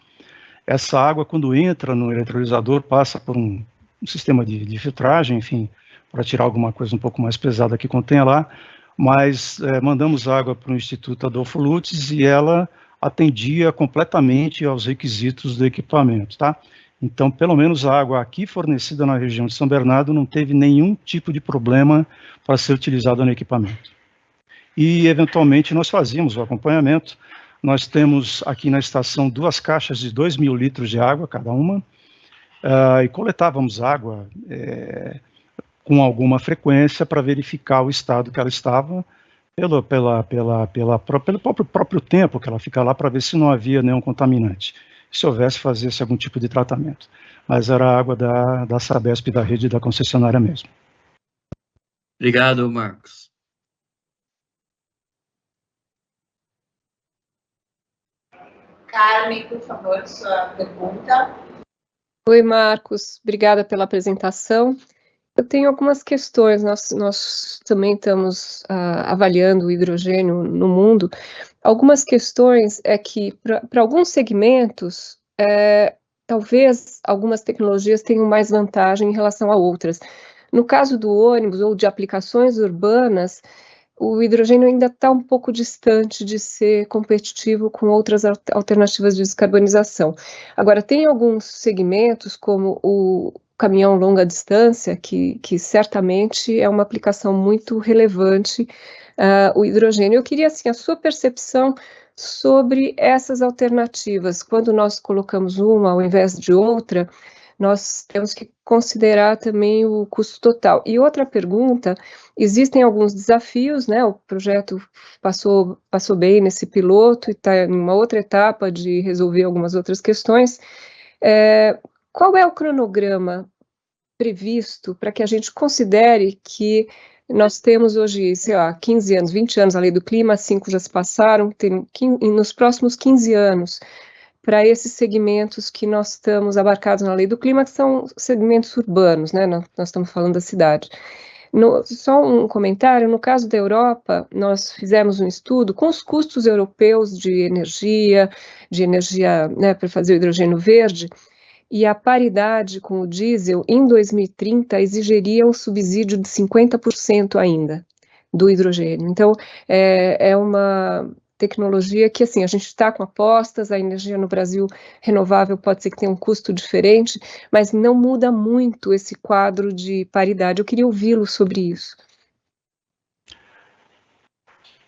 Essa água, quando entra no eletrolisador, passa por um sistema de filtragem, enfim, para tirar alguma coisa um pouco mais pesada que contenha lá, mas mandamos água para o Instituto Adolfo Lutz e ela atendia completamente aos requisitos do equipamento, tá? Então, pelo menos a água aqui fornecida na região de São Bernardo não teve nenhum tipo de problema para ser utilizada no equipamento. E, eventualmente, nós fazíamos o acompanhamento. Nós temos aqui na estação 2 caixas de 2.000 litros de água, cada uma, e coletávamos água com alguma frequência para verificar o estado que ela estava, pelo próprio tempo que ela fica lá, para ver se não havia nenhum contaminante. Se houvesse, fazia-se algum tipo de tratamento. Mas era a água da Sabesp, da rede da concessionária mesmo. Obrigado, Marcos. Carmen, por favor, sua pergunta. Oi, Marcos. Obrigada pela apresentação. Eu tenho algumas questões. Nós também estamos avaliando o hidrogênio no mundo. Algumas questões é que, para alguns segmentos, talvez algumas tecnologias tenham mais vantagem em relação a outras. No caso do ônibus ou de aplicações urbanas, o hidrogênio ainda está um pouco distante de ser competitivo com outras alternativas de descarbonização. Agora, tem alguns segmentos, como o caminhão longa distância, que certamente é uma aplicação muito relevante, o hidrogênio. Eu queria, assim, a sua percepção sobre essas alternativas. Quando nós colocamos uma ao invés de outra, nós temos que considerar também o custo total. E outra pergunta, existem alguns desafios, né? O projeto passou bem nesse piloto e está em uma outra etapa de resolver algumas outras questões. Qual é o cronograma previsto para que a gente considere que nós temos hoje, sei lá, 15 anos, 20 anos a lei do clima, 5 já se passaram, nos próximos 15 anos, para esses segmentos que nós estamos abarcados na lei do clima, que são segmentos urbanos, né? Nós estamos falando da cidade. Só um comentário, no caso da Europa, nós fizemos um estudo com os custos europeus de energia, né, para fazer o hidrogênio verde, e a paridade com o diesel, em 2030, exigiria um subsídio de 50% ainda do hidrogênio. Então, é uma tecnologia que, assim, a gente está com apostas, a energia no Brasil renovável pode ser que tenha um custo diferente, mas não muda muito esse quadro de paridade. Eu queria ouvi-lo sobre isso.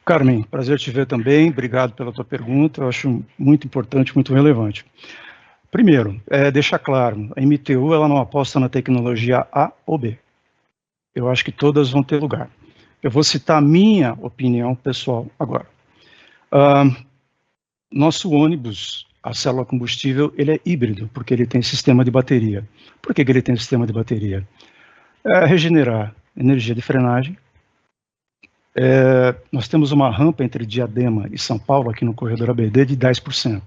Carmen, prazer te ver também, obrigado pela tua pergunta, eu acho muito importante, muito relevante. Primeiro, deixar claro, a MTU ela não aposta na tecnologia A ou B. Eu acho que todas vão ter lugar. Eu vou citar a minha opinião pessoal agora. Nosso ônibus, a célula combustível, ele é híbrido, porque ele tem sistema de bateria. Por que ele tem sistema de bateria? Regenerar energia de frenagem. Nós temos uma rampa entre Diadema e São Paulo, aqui no corredor ABD, de 10%.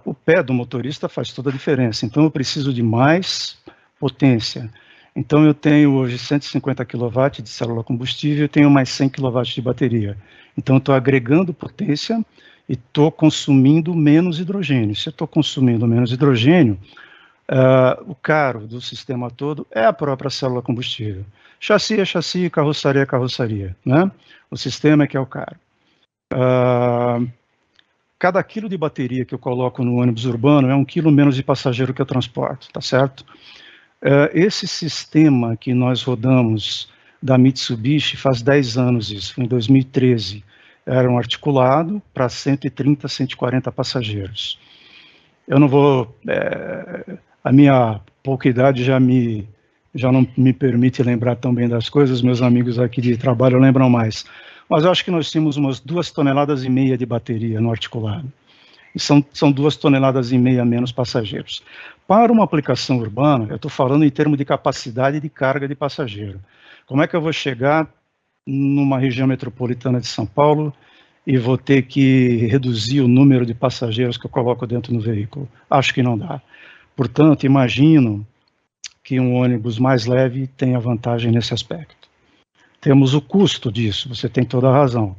O pé do motorista faz toda a diferença, então eu preciso de mais potência. Então eu tenho hoje 150 kW de célula combustível, eu tenho mais 100 kW de bateria. Então eu estou agregando potência e estou consumindo menos hidrogênio. Se eu estou consumindo menos hidrogênio, o caro do sistema todo é a própria célula combustível. Chassi é chassi, carroçaria é carroçaria, né? O sistema é que é o caro. Cada quilo de bateria que eu coloco no ônibus urbano é 1 quilo menos de passageiro que eu transporto, tá certo? Esse sistema que nós rodamos da Mitsubishi faz 10 anos isso, foi em 2013. Era um articulado para 130, 140 passageiros. Eu não vou... a minha pouca idade já não me permite lembrar tão bem das coisas, meus amigos aqui de trabalho lembram mais. Mas eu acho que nós tínhamos umas 2,5 toneladas de bateria no articulado. E são 2,5 toneladas menos passageiros. Para uma aplicação urbana, eu estou falando em termos de capacidade de carga de passageiro. Como é que eu vou chegar numa região metropolitana de São Paulo e vou ter que reduzir o número de passageiros que eu coloco dentro do veículo? Acho que não dá. Portanto, imagino que um ônibus mais leve tenha vantagem nesse aspecto. temos o custo disso, você tem toda a razão.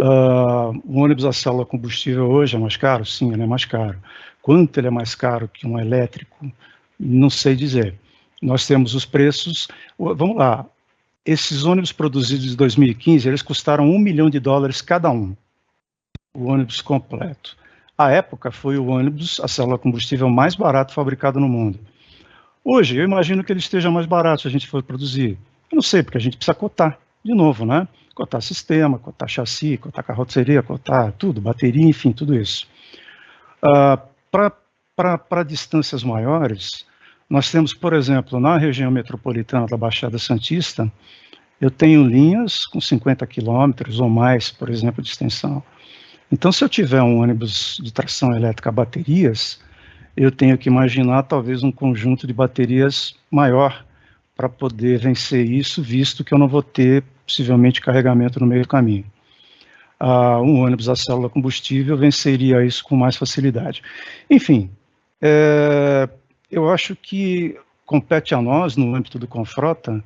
O ônibus a célula combustível hoje é mais caro? Sim, ele é mais caro. Quanto ele é mais caro que um elétrico? Não sei dizer. Nós temos os preços, vamos lá, esses ônibus produzidos em 2015, eles custaram $1 milhão cada um, o ônibus completo. À época, foi o ônibus a célula combustível mais barato fabricado no mundo. Hoje, eu imagino que ele esteja mais barato se a gente for produzir. Eu não sei, porque a gente precisa cotar, de novo, né? Cotar sistema, cotar chassi, cotar carroceria, cotar tudo, bateria, enfim, tudo isso. Para distâncias maiores, nós temos, por exemplo, na região metropolitana da Baixada Santista, eu tenho linhas com 50 quilômetros ou mais, por exemplo, de extensão. Então, se eu tiver um ônibus de tração elétrica a baterias, eu tenho que imaginar talvez um conjunto de baterias maior para poder vencer isso, visto que eu não vou ter, possivelmente, carregamento no meio do caminho. Um ônibus a célula combustível venceria isso com mais facilidade. Enfim, eu acho que compete a nós, no âmbito do Confrota,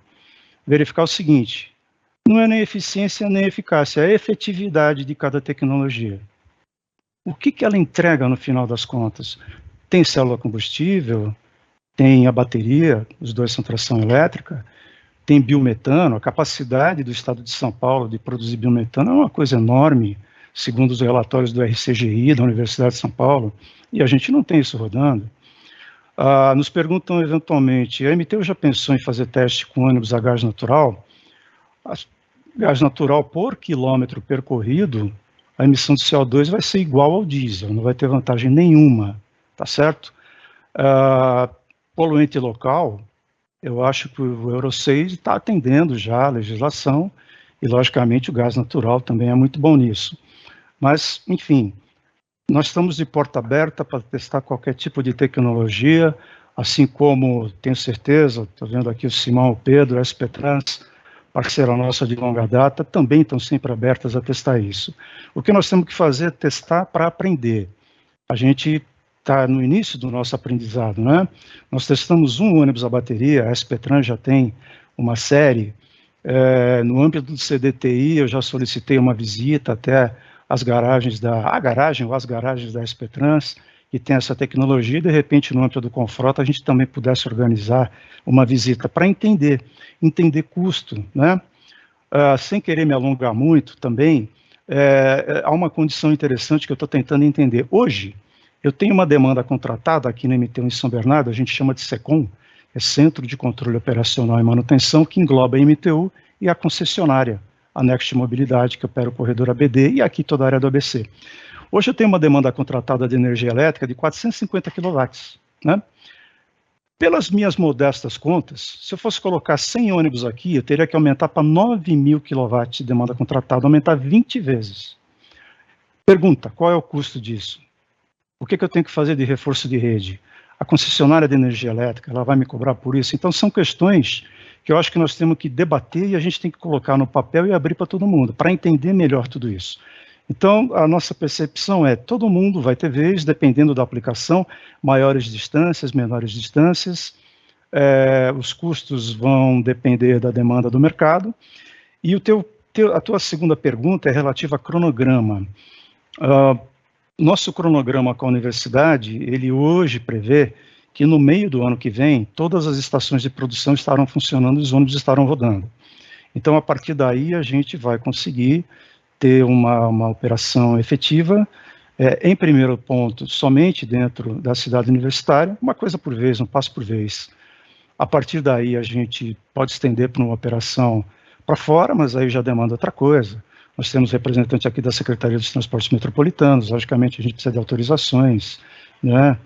verificar o seguinte: não é nem eficiência nem eficácia, é a efetividade de cada tecnologia. O que ela entrega no final das contas? Tem célula combustível, tem a bateria, os dois são tração elétrica, tem biometano, a capacidade do estado de São Paulo de produzir biometano é uma coisa enorme, segundo os relatórios do RCGI, da Universidade de São Paulo, e a gente não tem isso rodando. Nos perguntam eventualmente, a MTU já pensou em fazer teste com ônibus a gás natural? Gás natural por quilômetro percorrido, a emissão de CO2 vai ser igual ao diesel, não vai ter vantagem nenhuma, tá certo? Poluente local, eu acho que o Euro 6 está atendendo já a legislação, e logicamente o gás natural também é muito bom nisso. Mas, enfim, nós estamos de porta aberta para testar qualquer tipo de tecnologia, assim como, tenho certeza, estou vendo aqui o Simão, o Pedro, a SP Trans, parceira nossa de longa data, também estão sempre abertas a testar isso. O que nós temos que fazer é testar para aprender. A gente está no início do nosso aprendizado, né? Nós testamos um ônibus a bateria, a SP Trans já tem uma série. No âmbito do CDTI, eu já solicitei uma visita até as garagens as garagens da SP Trans, que tem essa tecnologia, e de repente, no âmbito do Confrota, a gente também pudesse organizar uma visita para entender custo, né? Sem querer me alongar muito também, há uma condição interessante que eu estou tentando entender. Hoje, eu tenho uma demanda contratada aqui na MTU em São Bernardo, a gente chama de SECOM, é Centro de Controle Operacional e Manutenção, que engloba a MTU e a concessionária, a Next Mobilidade, que opera o corredor ABD, e aqui toda a área do ABC. Hoje eu tenho uma demanda contratada de energia elétrica de 450 kW, né? Pelas minhas modestas contas, se eu fosse colocar 100 ônibus aqui, eu teria que aumentar para 9.000 kW de demanda contratada, aumentar 20 vezes. Pergunta, qual é o custo disso? O que eu tenho que fazer de reforço de rede? A concessionária de energia elétrica, ela vai me cobrar por isso? Então, são questões que eu acho que nós temos que debater e a gente tem que colocar no papel e abrir para todo mundo, para entender melhor tudo isso. Então, a nossa percepção é, todo mundo vai ter vez, dependendo da aplicação, maiores distâncias, menores distâncias, os custos vão depender da demanda do mercado, e a tua segunda pergunta é relativa a cronograma. Nosso cronograma com a universidade, ele hoje prevê que no meio do ano que vem, todas as estações de produção estarão funcionando e os ônibus estarão rodando. Então, a partir daí, a gente vai conseguir ter uma operação efetiva, em primeiro ponto, somente dentro da cidade universitária, uma coisa por vez, um passo por vez. A partir daí, a gente pode estender para uma operação para fora, mas aí já demanda outra coisa. Nós temos representantes aqui da Secretaria dos Transportes Metropolitanos, logicamente a gente precisa de autorizações, né?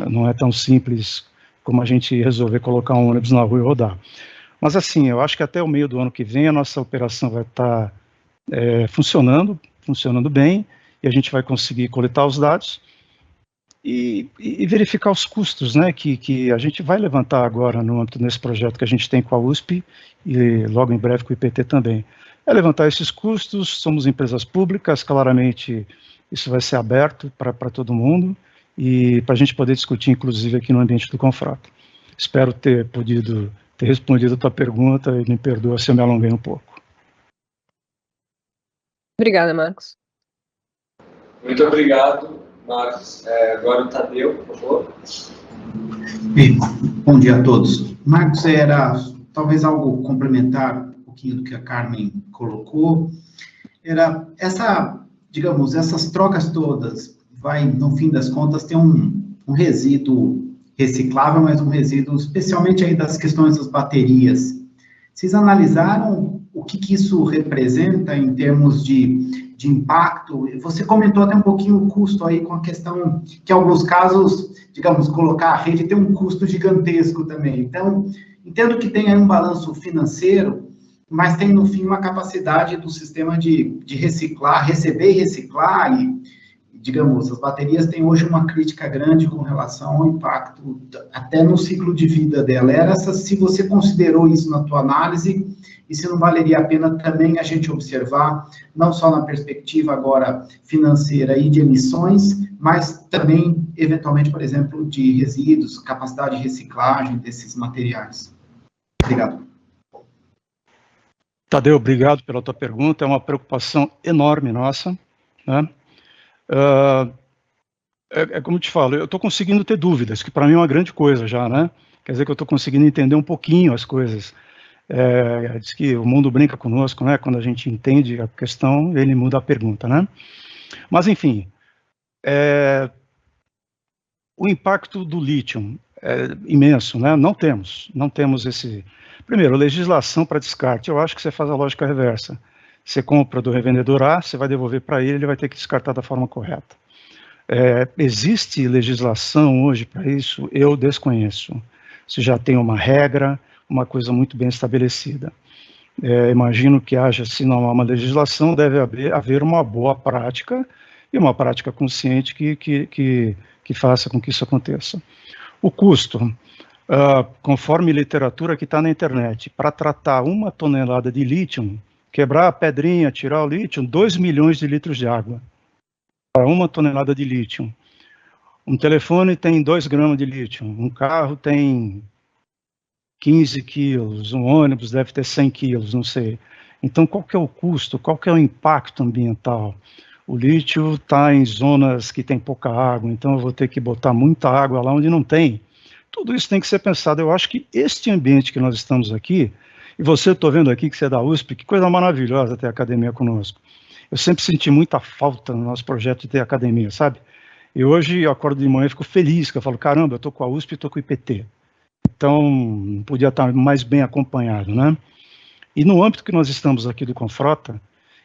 Não é tão simples como a gente resolver colocar um ônibus na rua e rodar. Mas assim, eu acho que até o meio do ano que vem a nossa operação vai estar funcionando bem, e a gente vai conseguir coletar os dados e verificar os custos, né, que a gente vai levantar agora nesse projeto que a gente tem com a USP e logo em breve com o IPT também. Levantar esses custos, somos empresas públicas, claramente isso vai ser aberto para todo mundo e para a gente poder discutir, inclusive, aqui no ambiente do Confrota. Espero ter podido ter respondido a tua pergunta e me perdoa se eu me alonguei um pouco. Obrigada, Marcos. Muito obrigado, Marcos. Agora o Tadeu, por favor. Bom dia a todos. Marcos, era talvez algo complementar um pouquinho do que a Carmen colocou. Era digamos, essas trocas todas vai, no fim das contas, ter um resíduo reciclável, mas um resíduo, especialmente aí das questões das baterias. Vocês analisaram o que isso representa em termos de impacto? Você comentou até um pouquinho o custo aí com a questão que, em alguns casos, digamos, colocar a rede tem um custo gigantesco também. Então, entendo que tem aí um balanço financeiro, mas tem, no fim, uma capacidade do sistema de reciclar, receber e reciclar, e, digamos, as baterias têm hoje uma crítica grande com relação ao impacto, até no ciclo de vida dela. Se você considerou isso na tua análise, e se não valeria a pena também a gente observar, não só na perspectiva agora financeira e de emissões, mas também, eventualmente, por exemplo, de resíduos, capacidade de reciclagem desses materiais. Obrigado. Tadeu, obrigado pela tua pergunta, é uma preocupação enorme nossa, né? Como eu te falo, eu estou conseguindo ter dúvidas, que para mim é uma grande coisa já, né? Quer dizer que eu estou conseguindo entender um pouquinho as coisas. Diz que o mundo brinca conosco, né? Quando a gente entende a questão, ele muda a pergunta, né? Mas, enfim, o impacto do lítio é imenso, né? Não temos esse... Primeiro, legislação para descarte, eu acho que você faz a lógica reversa. Você compra do revendedor A, você vai devolver para ele vai ter que descartar da forma correta. Existe legislação hoje para isso? Eu desconheço. Se já tem uma regra, uma coisa muito bem estabelecida. Imagino que haja, se não há uma legislação, deve haver uma boa prática, e uma prática consciente que faça com que isso aconteça. O custo, conforme literatura que está na internet, para tratar 1 tonelada de lítio, quebrar a pedrinha, tirar o lítio, 2 milhões de litros de água, para 1 tonelada de lítio. Um telefone tem 2 gramas de lítio, um carro tem 15 quilos, um ônibus deve ter 100 quilos, não sei. Então, qual que é o custo, qual que é o impacto ambiental? O lítio está em zonas que tem pouca água, então eu vou ter que botar muita água lá onde não tem. Tudo isso tem que ser pensado. Eu acho que este ambiente que nós estamos aqui, e você, estou vendo aqui que você é da USP, que coisa maravilhosa ter academia conosco. Eu sempre senti muita falta no nosso projeto de ter academia, sabe? E hoje eu acordo de manhã e fico feliz, que eu falo, caramba, eu estou com a USP e estou com o IPT. Então, podia estar mais bem acompanhado, né? E no âmbito que nós estamos aqui do Confrota,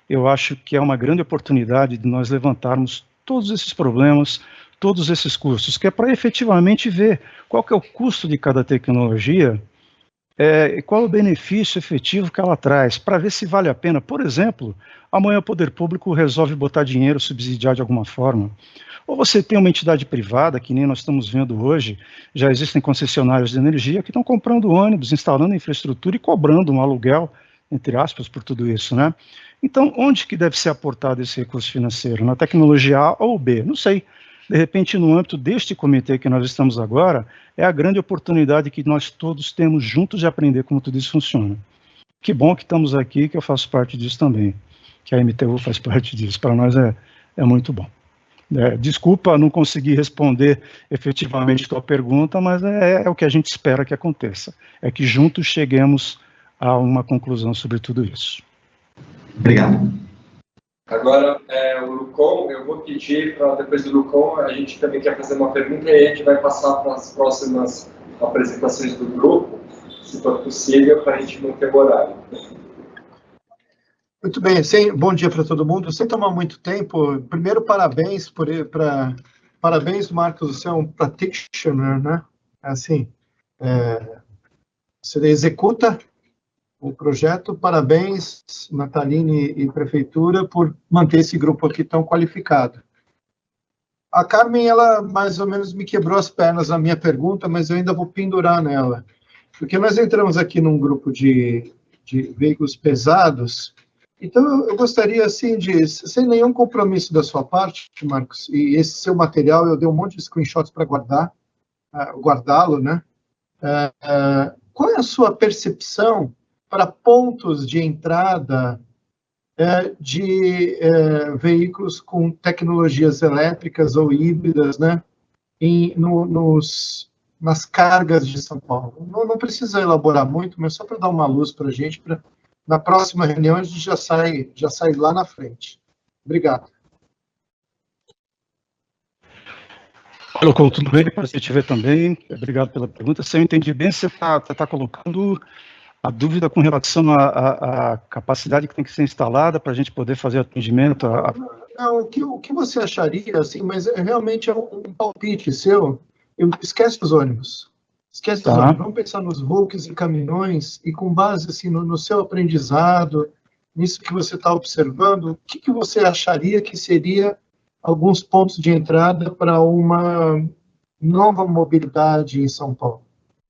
eu acho que é uma grande oportunidade de nós levantarmos todos esses problemas, todos esses custos, que é para efetivamente ver qual que é o custo de cada tecnologia, e qual o benefício efetivo que ela traz, para ver se vale a pena. Por exemplo, amanhã o poder público resolve botar dinheiro, subsidiar de alguma forma. Ou você tem uma entidade privada, que nem nós estamos vendo hoje, já existem concessionários de energia que estão comprando ônibus, instalando infraestrutura e cobrando um aluguel, entre aspas, por tudo isso, né? Então, onde que deve ser aportado esse recurso financeiro? Na tecnologia A ou B? Não sei. De repente, no âmbito deste comitê que nós estamos agora, é a grande oportunidade que nós todos temos juntos de aprender como tudo isso funciona. Que bom que estamos aqui, que eu faço parte disso também, que a MTU faz parte disso. Para nós é muito bom. Desculpa não conseguir responder efetivamente a tua pergunta, mas é o que a gente espera que aconteça. É que juntos cheguemos a uma conclusão sobre tudo isso. Obrigado. Agora, o Lucon, eu vou pedir para, depois do Lucon, a gente também quer fazer uma pergunta e a gente vai passar para as próximas apresentações do grupo, se for possível, para a gente manter o horário. Muito bem, bom dia para todo mundo. Sem tomar muito tempo, primeiro, parabéns, parabéns, Marcos, você é um practitioner, né? Assim, você executa o projeto, parabéns, Nataline e Prefeitura, por manter esse grupo aqui tão qualificado. A Carmen, ela mais ou menos me quebrou as pernas na minha pergunta, mas eu ainda vou pendurar nela. Porque nós entramos aqui num grupo de veículos pesados, então eu gostaria, assim, sem nenhum compromisso da sua parte, Marcos, e esse seu material, eu dei um monte de screenshots para guardá-lo, né? qual é a sua percepção para pontos de entrada de veículos com tecnologias elétricas ou híbridas, né, nas cargas de São Paulo? Não precisa elaborar muito, mas só para dar uma luz para a gente, na próxima reunião a gente já sai lá na frente. Obrigado. Olha, tudo bem? Prazer te ver também. Obrigado pela pergunta. Se eu entendi bem, você está colocando a dúvida com relação à capacidade que tem que ser instalada para a gente poder fazer atendimento. Não, o que você acharia, assim, mas realmente é um palpite seu. Esquece os ônibus. Esquece os ônibus. Vamos pensar nos Volks e caminhões e com base assim, no seu aprendizado, nisso que você está observando, o que você acharia que seria alguns pontos de entrada para uma nova mobilidade em São Paulo?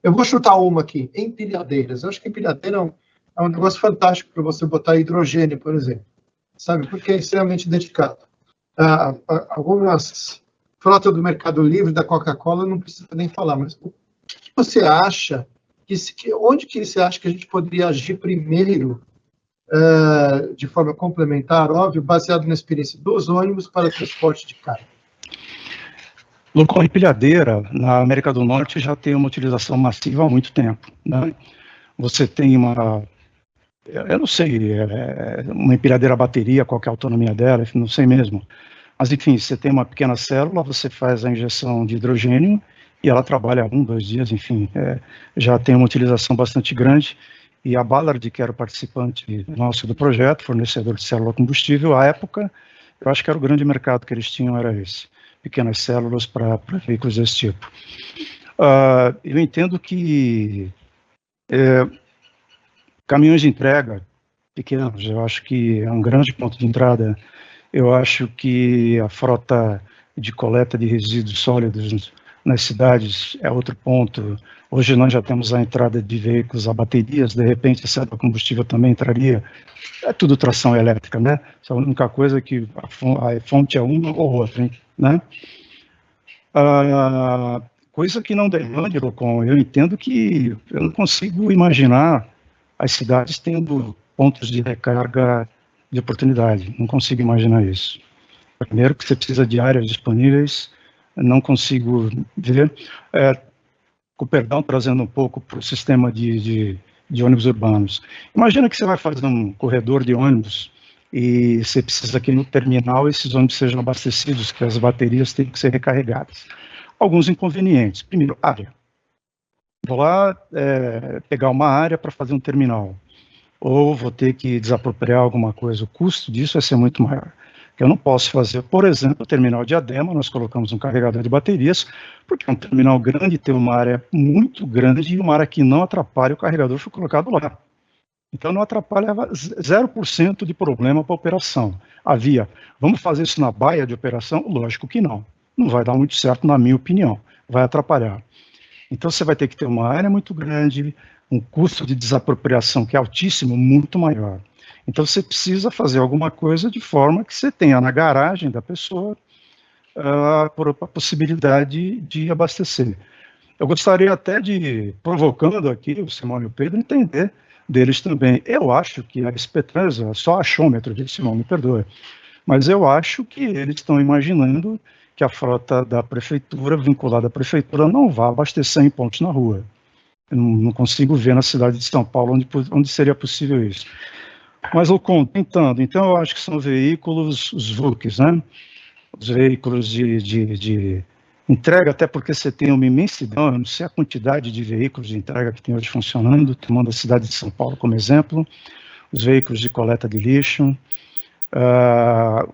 Eu vou chutar uma aqui, empilhadeiras. Eu acho que empilhadeira é um negócio fantástico para você botar hidrogênio, por exemplo, sabe? Porque é extremamente dedicado. Algumas frotas do Mercado Livre, da Coca-Cola, não precisa nem falar, mas o que você acha, onde que você acha que a gente poderia agir primeiro, de forma complementar, óbvio, baseado na experiência dos ônibus para transporte de carga? Local empilhadeira, na América do Norte, já tem uma utilização massiva há muito tempo, né? Você tem eu não sei, uma empilhadeira a bateria, qual que é a autonomia dela, não sei mesmo. Mas, enfim, você tem uma pequena célula, você faz a injeção de hidrogênio e ela trabalha 1, 2 dias, enfim, já tem uma utilização bastante grande. E a Ballard, que era o participante nosso do projeto, fornecedor de célula combustível, à época, eu acho que era o grande mercado que eles tinham, era esse. Pequenas células para veículos desse tipo. Eu entendo que caminhões de entrega pequenos, eu acho que é um grande ponto de entrada. Eu acho que a frota de coleta de resíduos sólidos nas cidades é outro ponto. Hoje nós já temos a entrada de veículos a baterias, de repente a célula combustível também entraria. É tudo tração elétrica, né? Essa é a única coisa que a fonte é uma ou outra, né? Coisa que não demande, Locom, eu entendo que eu não consigo imaginar as cidades tendo pontos de recarga de oportunidade, não consigo imaginar isso. Primeiro que você precisa de áreas disponíveis, não consigo ver, com perdão, trazendo um pouco para o sistema de ônibus urbanos. Imagina que você vai fazer um corredor de ônibus e você precisa que no terminal esses ônibus sejam abastecidos, que as baterias têm que ser recarregadas. Alguns inconvenientes. Primeiro, área. Vou lá pegar uma área para fazer um terminal, ou vou ter que desapropriar alguma coisa. O custo disso vai ser muito maior. Eu não posso fazer, por exemplo, o terminal de Diadema, nós colocamos um carregador de baterias, porque é um terminal grande, tem uma área muito grande e uma área que não atrapalha, o carregador foi colocado lá. Então não atrapalhava 0% de problema para a operação. Vamos fazer isso na baia de operação? Lógico que não. Não vai dar muito certo, na minha opinião. Vai atrapalhar. Então você vai ter que ter uma área muito grande, um custo de desapropriação que é altíssimo, muito maior. Então você precisa fazer alguma coisa de forma que você tenha na garagem da pessoa a possibilidade de abastecer. Eu gostaria até de, provocando aqui o Simão e o Pedro, entender deles também. Eu acho que a SP-Trans, só achômetro, de Simão, me perdoe, mas eu acho que eles estão imaginando que a frota da prefeitura, vinculada à prefeitura, não vai abastecer em pontos na rua. Eu não consigo ver na cidade de São Paulo onde seria possível isso. Mas eu tentando, então eu acho que são veículos, os VUCs, né? Os veículos de entrega, até porque você tem uma imensidão, eu não sei a quantidade de veículos de entrega que tem hoje funcionando, tomando a cidade de São Paulo como exemplo, os veículos de coleta de lixo,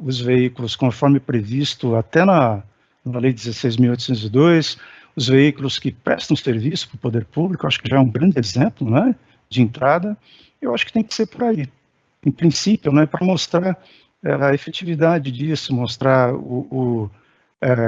os veículos, conforme previsto até na Lei 16.802, os veículos que prestam serviço para o poder público, acho que já é um grande exemplo, né, de entrada. Eu acho que tem que ser por aí, em princípio, né, para mostrar a efetividade disso, mostrar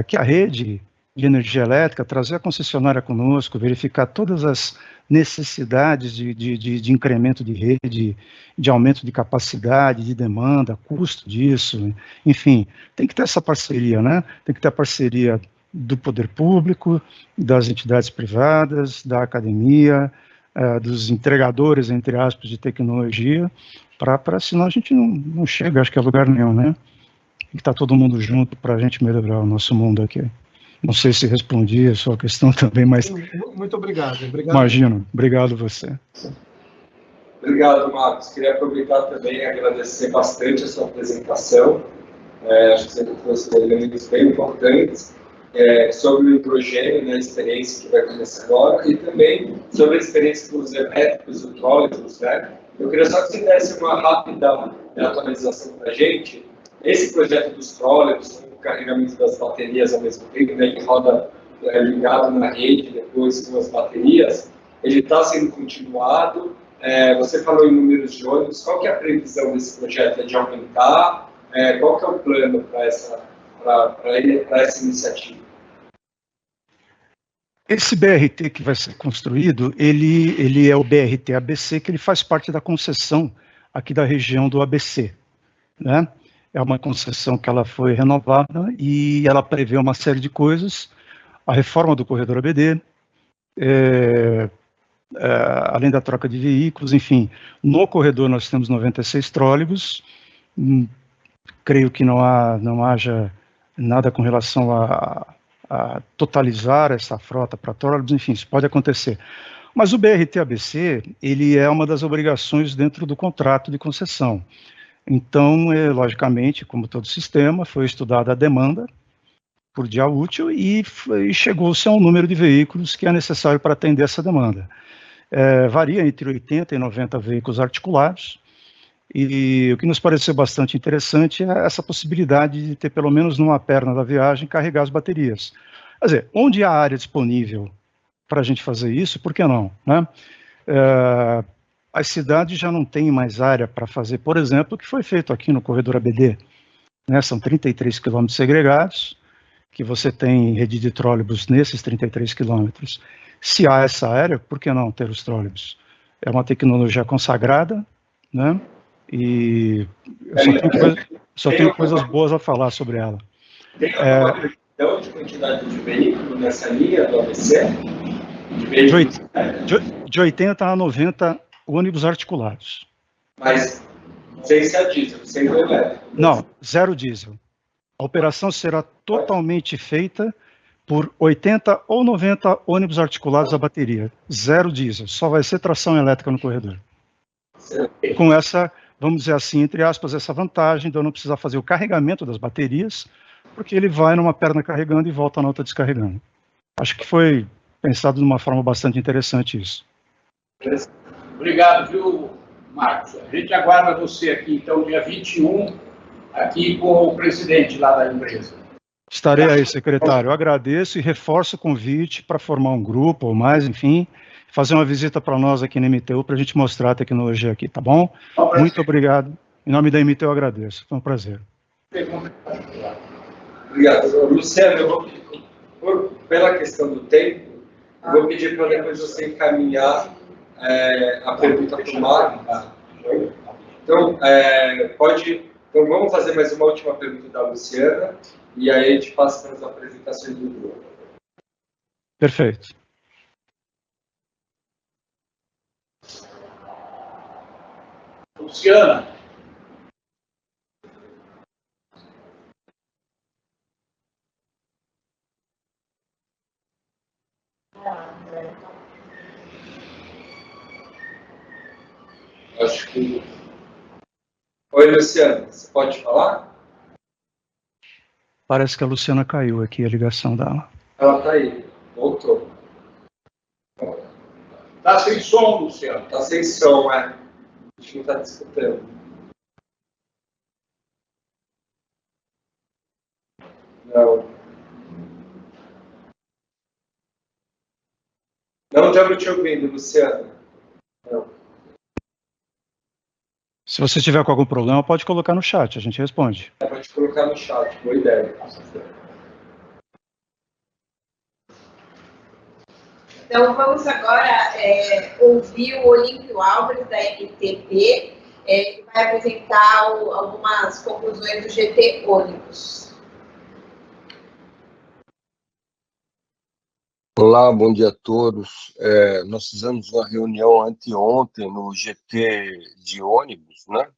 que a rede de energia elétrica, trazer a concessionária conosco, verificar todas as necessidades de incremento de rede, de aumento de capacidade, de demanda, custo disso, enfim, tem que ter essa parceria, né? Tem que ter a parceria do poder público, das entidades privadas, da academia, dos entregadores, entre aspas, de tecnologia, senão a gente não chega, acho que a lugar nenhum, né? E está todo mundo junto para a gente melhorar o nosso mundo aqui. Não sei se respondi a sua questão também, mas... Muito obrigado. Imagino. Obrigado você. Obrigado, Marcos. Queria aproveitar também e agradecer bastante a sua apresentação. Acho que você trouxe elementos bem importantes sobre o hidrogênio, né, a experiência que vai começar agora, e também sobre a experiência dos elétricos, os trólebus, né? Eu queria só que você desse uma rápida atualização para a gente. Esse projeto dos trólebus, com o carregamento das baterias ao mesmo tempo, né, que roda ligado na rede, depois com as baterias, ele está sendo continuado. Você falou em números de ônibus. Qual que é a previsão desse projeto? É de aumentar? Qual que é o plano para essa iniciativa? Esse BRT que vai ser construído, ele é o BRT ABC, que ele faz parte da concessão aqui da região do ABC, né? É uma concessão que ela foi renovada e ela prevê uma série de coisas, a reforma do corredor ABD, além da troca de veículos, enfim. No corredor nós temos 96 trólebus, creio que não haja nada com relação a totalizar essa frota para trólebus, enfim, isso pode acontecer. Mas o BRT-ABC, ele é uma das obrigações dentro do contrato de concessão. Então, logicamente, como todo sistema, foi estudada a demanda por dia útil e chegou-se a um número de veículos que é necessário para atender essa demanda. Varia entre 80 e 90 veículos articulados, e o que nos pareceu bastante interessante é essa possibilidade de ter pelo menos numa perna da viagem carregar as baterias. Quer dizer, onde há área disponível para a gente fazer isso, por que não, né? As cidades já não têm mais área para fazer, por exemplo, o que foi feito aqui no corredor ABD, né? São 33 quilômetros segregados, que você tem rede de trólebus nesses 33 quilômetros. Se há essa área, por que não ter os trólebus? É uma tecnologia consagrada, né? E eu só tenho coisas boas a falar sobre ela. Tem alguma previsão de quantidade de veículos nessa linha do ABC? De 80 a 90 ônibus articulados. Mas sem ser diesel, sem o elétrico? Não, zero diesel. A operação será totalmente feita por 80 ou 90 ônibus articulados a bateria. Zero diesel, só vai ser tração elétrica no corredor. Com essa, vamos dizer assim, entre aspas, essa vantagem de eu não precisar fazer o carregamento das baterias, porque ele vai numa perna carregando e volta na outra descarregando. Acho que foi pensado de uma forma bastante interessante isso. Obrigado, viu, Marcos? A gente aguarda você aqui, então, dia 21, aqui com o presidente lá da empresa. Estarei aí, secretário. Eu agradeço e reforço o convite para formar um grupo ou mais, enfim, fazer uma visita para nós aqui na MTU para a gente mostrar a tecnologia aqui, tá bom? Muito obrigado. Em nome da MTU eu agradeço. Foi um prazer. Obrigado. Luciano, eu vou pedir, pela questão do tempo, eu vou pedir para depois você encaminhar a pergunta para o Marcos. Então, então, vamos fazer mais uma última pergunta da Luciana, e aí a gente passa para as apresentações do grupo. Perfeito. Luciana. Acho que... Oi, Luciana, você pode falar? Parece que a Luciana caiu aqui, a ligação dela. Ela está aí, voltou. Está sem som, Luciano. Está sem som, A gente não está discutindo. Não. Não estamos te ouvindo, Luciano. Não. Se você tiver com algum problema, pode colocar no chat, a gente responde. Pode colocar no chat, boa ideia. Então, vamos agora ouvir o Olímpio Álvares, da MTP, que vai apresentar algumas conclusões do GT Ônibus. Olá, bom dia a todos. Nós fizemos uma reunião anteontem no GT de ônibus, né?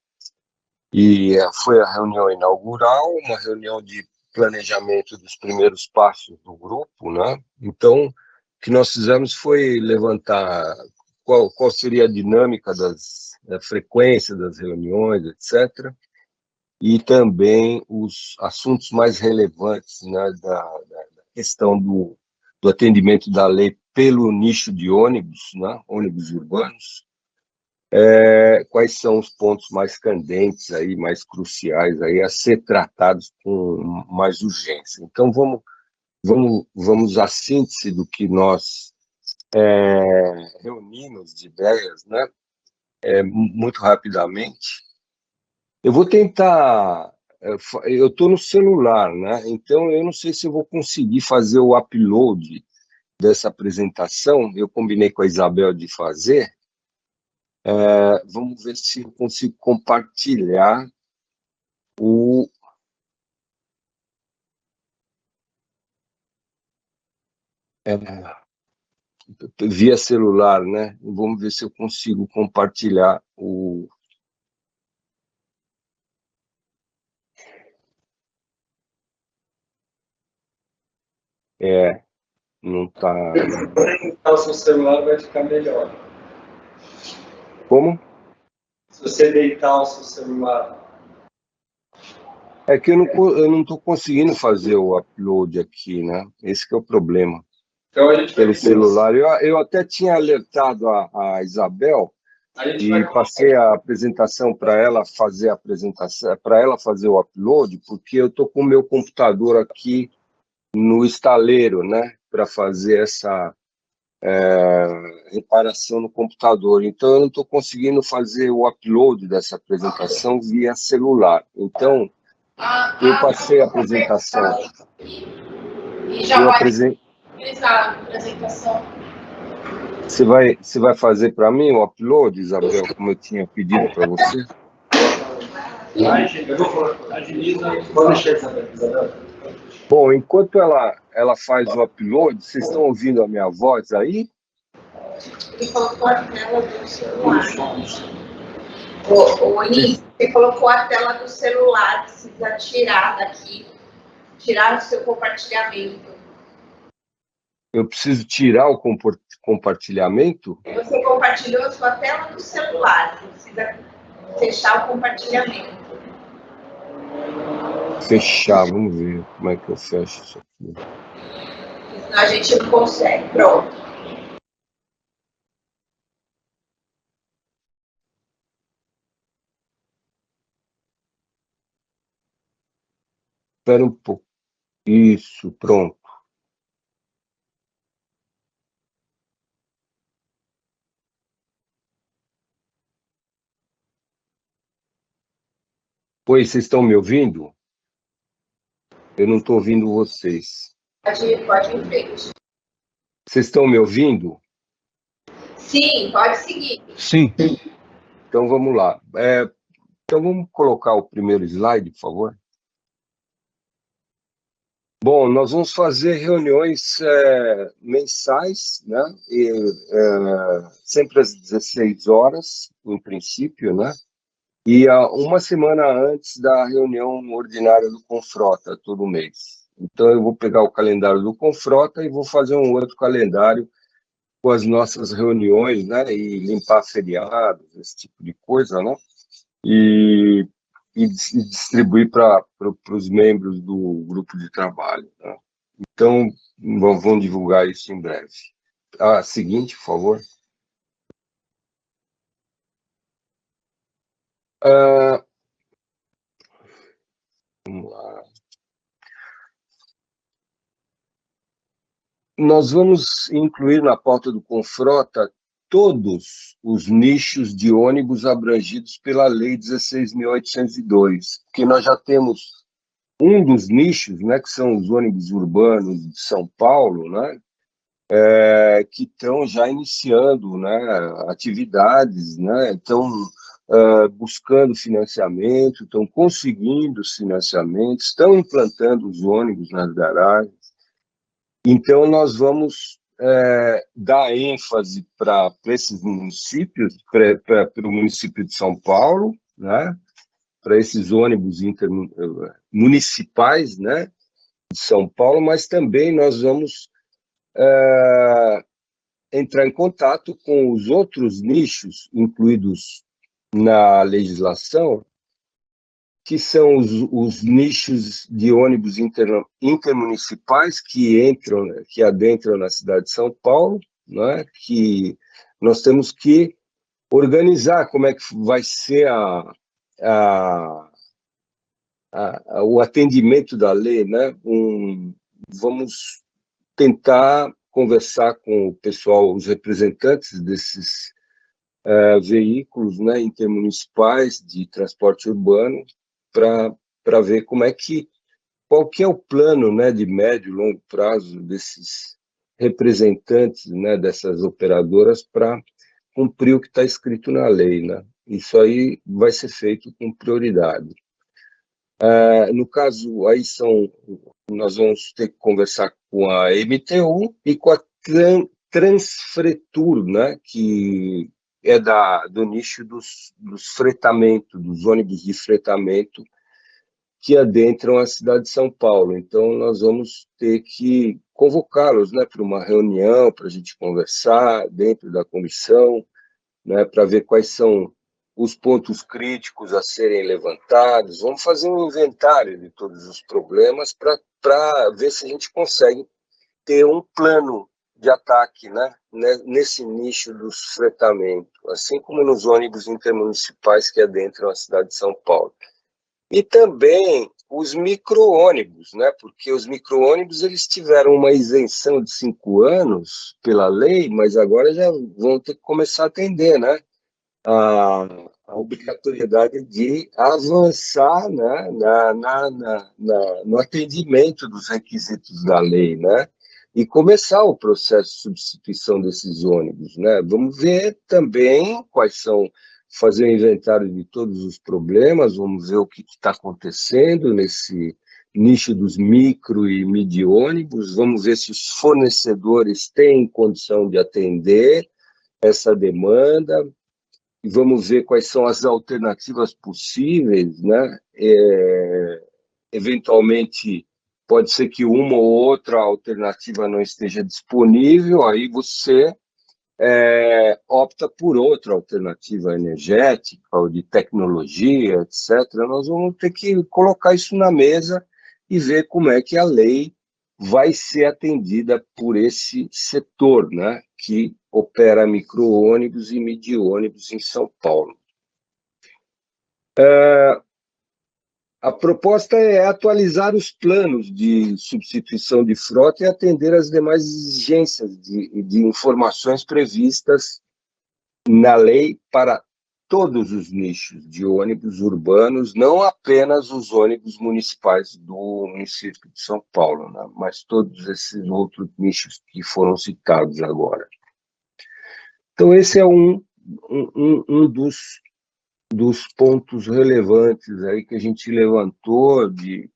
E foi a reunião inaugural, uma reunião de planejamento dos primeiros passos do grupo, né? Então, o que nós fizemos foi levantar qual seria a dinâmica da frequência das reuniões, etc., e também os assuntos mais relevantes, né, da questão do atendimento da lei pelo nicho de ônibus, né, ônibus urbanos. Quais são os pontos mais candentes aí, mais cruciais aí a ser tratados com mais urgência? Então vamos à síntese do que nós reunimos de ideias, né? Muito rapidamente. Eu vou tentar. Eu estou no celular, né? Então eu não sei se eu vou conseguir fazer o upload dessa apresentação. Eu combinei com a Isabel de fazer. Vamos ver se eu consigo compartilhar o... via celular, né? Vamos ver se eu consigo compartilhar o... não está... Se o seu celular vai ficar melhor. Como? Se você deitar o seu celular. É que eu não estou conseguindo fazer o upload aqui, né? Esse que é o problema. Então, a gente pelo celular. Eu até tinha alertado a Isabel e passei a apresentação para ela fazer a apresentação, para ela fazer o upload, porque eu estou com o meu computador aqui no estaleiro, né? Para fazer essa reparação no computador. Então, eu não estou conseguindo fazer o upload dessa apresentação via celular. Então, eu passei a apresentação. E já vai finalizar a apresentação. Você vai fazer para mim o upload, Isabel, como eu tinha pedido para você? Bom, enquanto ela faz o upload, vocês estão ouvindo a minha voz aí? Ele colocou a tela do celular. Você colocou a tela do celular, precisa tirar daqui, tirar o seu compartilhamento. Eu preciso tirar o compartilhamento? Você compartilhou a sua tela do celular, você precisa fechar o compartilhamento. Fechar, vamos ver como é que eu fecho isso aqui. Senão a gente não consegue, pronto. Espera um pouco. Isso, pronto. Oi, vocês estão me ouvindo? Eu não estou ouvindo vocês. Pode ir em frente. Vocês estão me ouvindo? Sim, pode seguir. Sim. Então vamos lá. Então vamos colocar o primeiro slide, por favor. Bom, nós vamos fazer reuniões mensais, né? Sempre às 16 horas, em princípio, né? E uma semana antes da reunião ordinária do Confrota, todo mês. Então, eu vou pegar o calendário do Confrota e vou fazer um outro calendário com as nossas reuniões, né? E limpar feriados, esse tipo de coisa, né? E distribuir para os membros do grupo de trabalho. Né? Então, vamos divulgar isso em breve. A seguinte, por favor. Vamos lá. Nós vamos incluir na pauta do Confrota todos os nichos de ônibus abrangidos pela Lei 16.802, porque nós já temos um dos nichos, né, que são os ônibus urbanos de São Paulo, né, que estão já iniciando, né, atividades, né, estão buscando financiamento, estão conseguindo os financiamentos, estão implantando os ônibus nas garagens. Então, nós vamos dar ênfase para esses municípios, para o município de São Paulo, né? Para esses ônibus municipais, né? De São Paulo, mas também nós vamos entrar em contato com os outros nichos incluídos na legislação, que são os nichos de ônibus intermunicipais que adentram na cidade de São Paulo, né? Que nós temos que organizar como é que vai ser o atendimento da lei, né? Vamos tentar conversar com o pessoal, os representantes desses veículos, né, intermunicipais de transporte urbano, para ver qual que é o plano, né, de médio e longo prazo desses representantes, né, dessas operadoras para cumprir o que está escrito na lei, né? Isso aí vai ser feito com prioridade. No caso, aí nós vamos ter que conversar com a MTU e com a Transfretur, né, que é do nicho dos fretamentos, dos ônibus de fretamento que adentram a cidade de São Paulo. Então, nós vamos ter que convocá-los, né, para uma reunião, para a gente conversar dentro da comissão, né, para ver quais são os pontos críticos a serem levantados. Vamos fazer um inventário de todos os problemas para ver se a gente consegue ter um plano de ataque, né, nesse nicho dos fretamentos, assim como nos ônibus intermunicipais que adentram a cidade de São Paulo. E também os micro-ônibus, né, porque os micro-ônibus eles tiveram uma isenção de 5 anos pela lei, mas agora já vão ter que começar a atender, né, a obrigatoriedade de avançar, né, no atendimento dos requisitos da lei, né, e começar o processo de substituição desses ônibus, né. Vamos ver também fazer um inventário de todos os problemas, vamos ver o que está acontecendo nesse nicho dos micro e midi ônibus, vamos ver se os fornecedores têm condição de atender essa demanda, e vamos ver quais são as alternativas possíveis, né? Eventualmente, pode ser que uma ou outra alternativa não esteja disponível, aí você opta por outra alternativa energética ou de tecnologia, etc. Nós vamos ter que colocar isso na mesa e ver como é que a lei vai ser atendida por esse setor, né, que opera micro-ônibus e midi-ônibus em São Paulo. A proposta é atualizar os planos de substituição de frota e atender às demais exigências de informações previstas na lei para todos os nichos de ônibus urbanos, não apenas os ônibus municipais do município de São Paulo, né, mas todos esses outros nichos que foram citados agora. Então, esse é um dos pontos relevantes aí que a gente levantou, de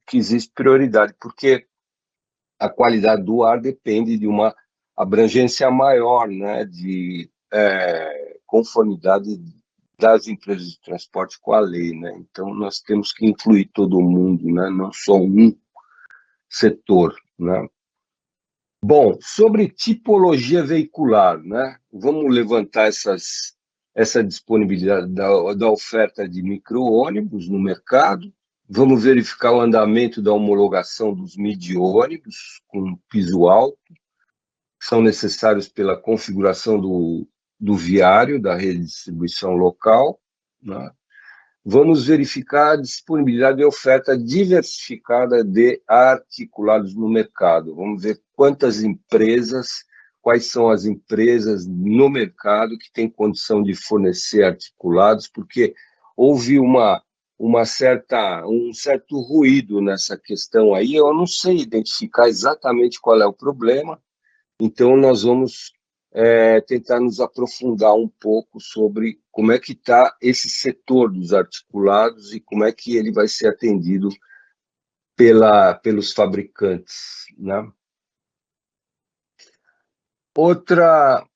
que existe prioridade, porque a qualidade do ar depende de uma abrangência maior, né, de conformidade das empresas de transporte com a lei, né? Então, nós temos que incluir todo mundo, né, não só um setor, né? Bom, sobre tipologia veicular, né? Vamos levantar essa disponibilidade da oferta de micro-ônibus no mercado, vamos verificar o andamento da homologação dos midi-ônibus com piso alto, que são necessários pela configuração do viário da rede de distribuição local, né? Vamos verificar a disponibilidade de oferta diversificada de articulados no mercado. Vamos ver quais são as empresas no mercado que têm condição de fornecer articulados, porque houve um certo ruído nessa questão aí. Eu não sei identificar exatamente qual é o problema, então nós vamos tentar nos aprofundar um pouco sobre como é que está esse setor dos articulados e como é que ele vai ser atendido pelos fabricantes, né? Outra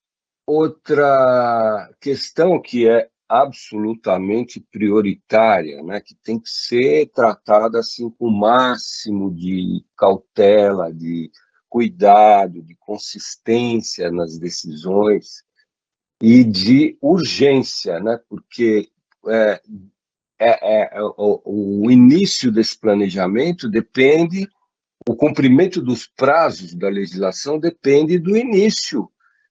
questão que é absolutamente prioritária, né, que tem que ser tratada assim com o máximo de cautela, de cuidado, de consistência nas decisões e de urgência, né, porque o início desse planejamento depende, o cumprimento dos prazos da legislação depende do início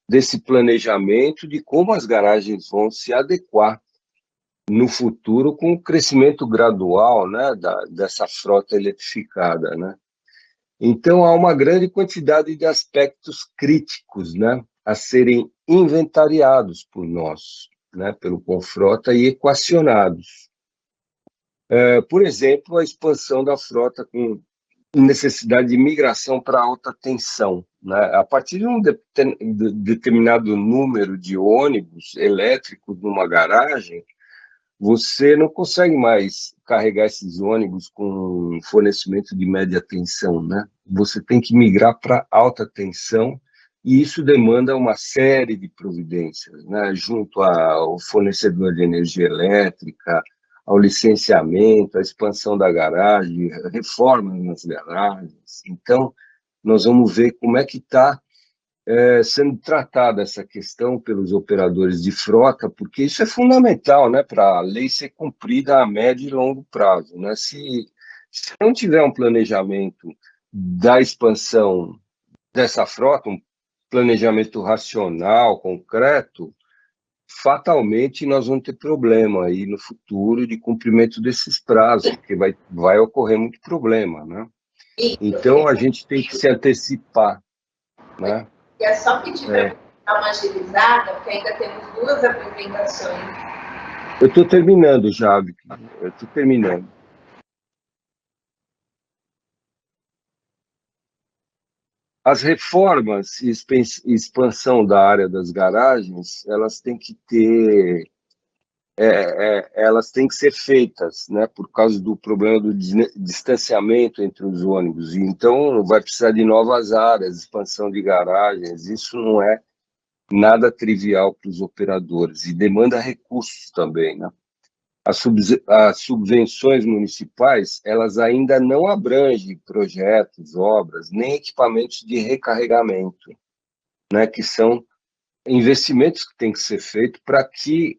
desse planejamento, de como as garagens vão se adequar no futuro com o crescimento gradual, né, dessa frota eletrificada, né? Então, há uma grande quantidade de aspectos críticos, né, a serem inventariados por nós, né, pelo Confrota e equacionados. Por exemplo, a expansão da frota com necessidade de migração para alta tensão, né? A partir de um determinado número de ônibus elétricos numa garagem, você não consegue mais carregar esses ônibus com fornecimento de média tensão, né? Você tem que migrar para alta tensão, e isso demanda uma série de providências, né? Junto ao fornecedor de energia elétrica, ao licenciamento, à expansão da garagem, reformas nas garagens. Então, nós vamos ver como é que está sendo tratada essa questão pelos operadores de frota, porque isso é fundamental, né, para a lei ser cumprida a médio e longo prazo, né? Se não tiver um planejamento da expansão dessa frota, um planejamento racional, concreto, fatalmente nós vamos ter problema aí no futuro de cumprimento desses prazos, porque vai ocorrer muito problema, né? Então, a gente tem que se antecipar, né? E é só pedir para dar uma agilizada, porque ainda temos 2 apresentações. Eu estou terminando já, Vicky. Eu estou terminando. As reformas e expansão da área das garagens, elas têm que ter, elas têm que ser feitas, né, por causa do problema do distanciamento entre os ônibus. Então, vai precisar de novas áreas, expansão de garagens. Isso não é nada trivial para os operadores e demanda recursos também, né? As subvenções municipais, elas ainda não abrangem projetos, obras, nem equipamentos de recarregamento, né, que são investimentos que têm que ser feitos para que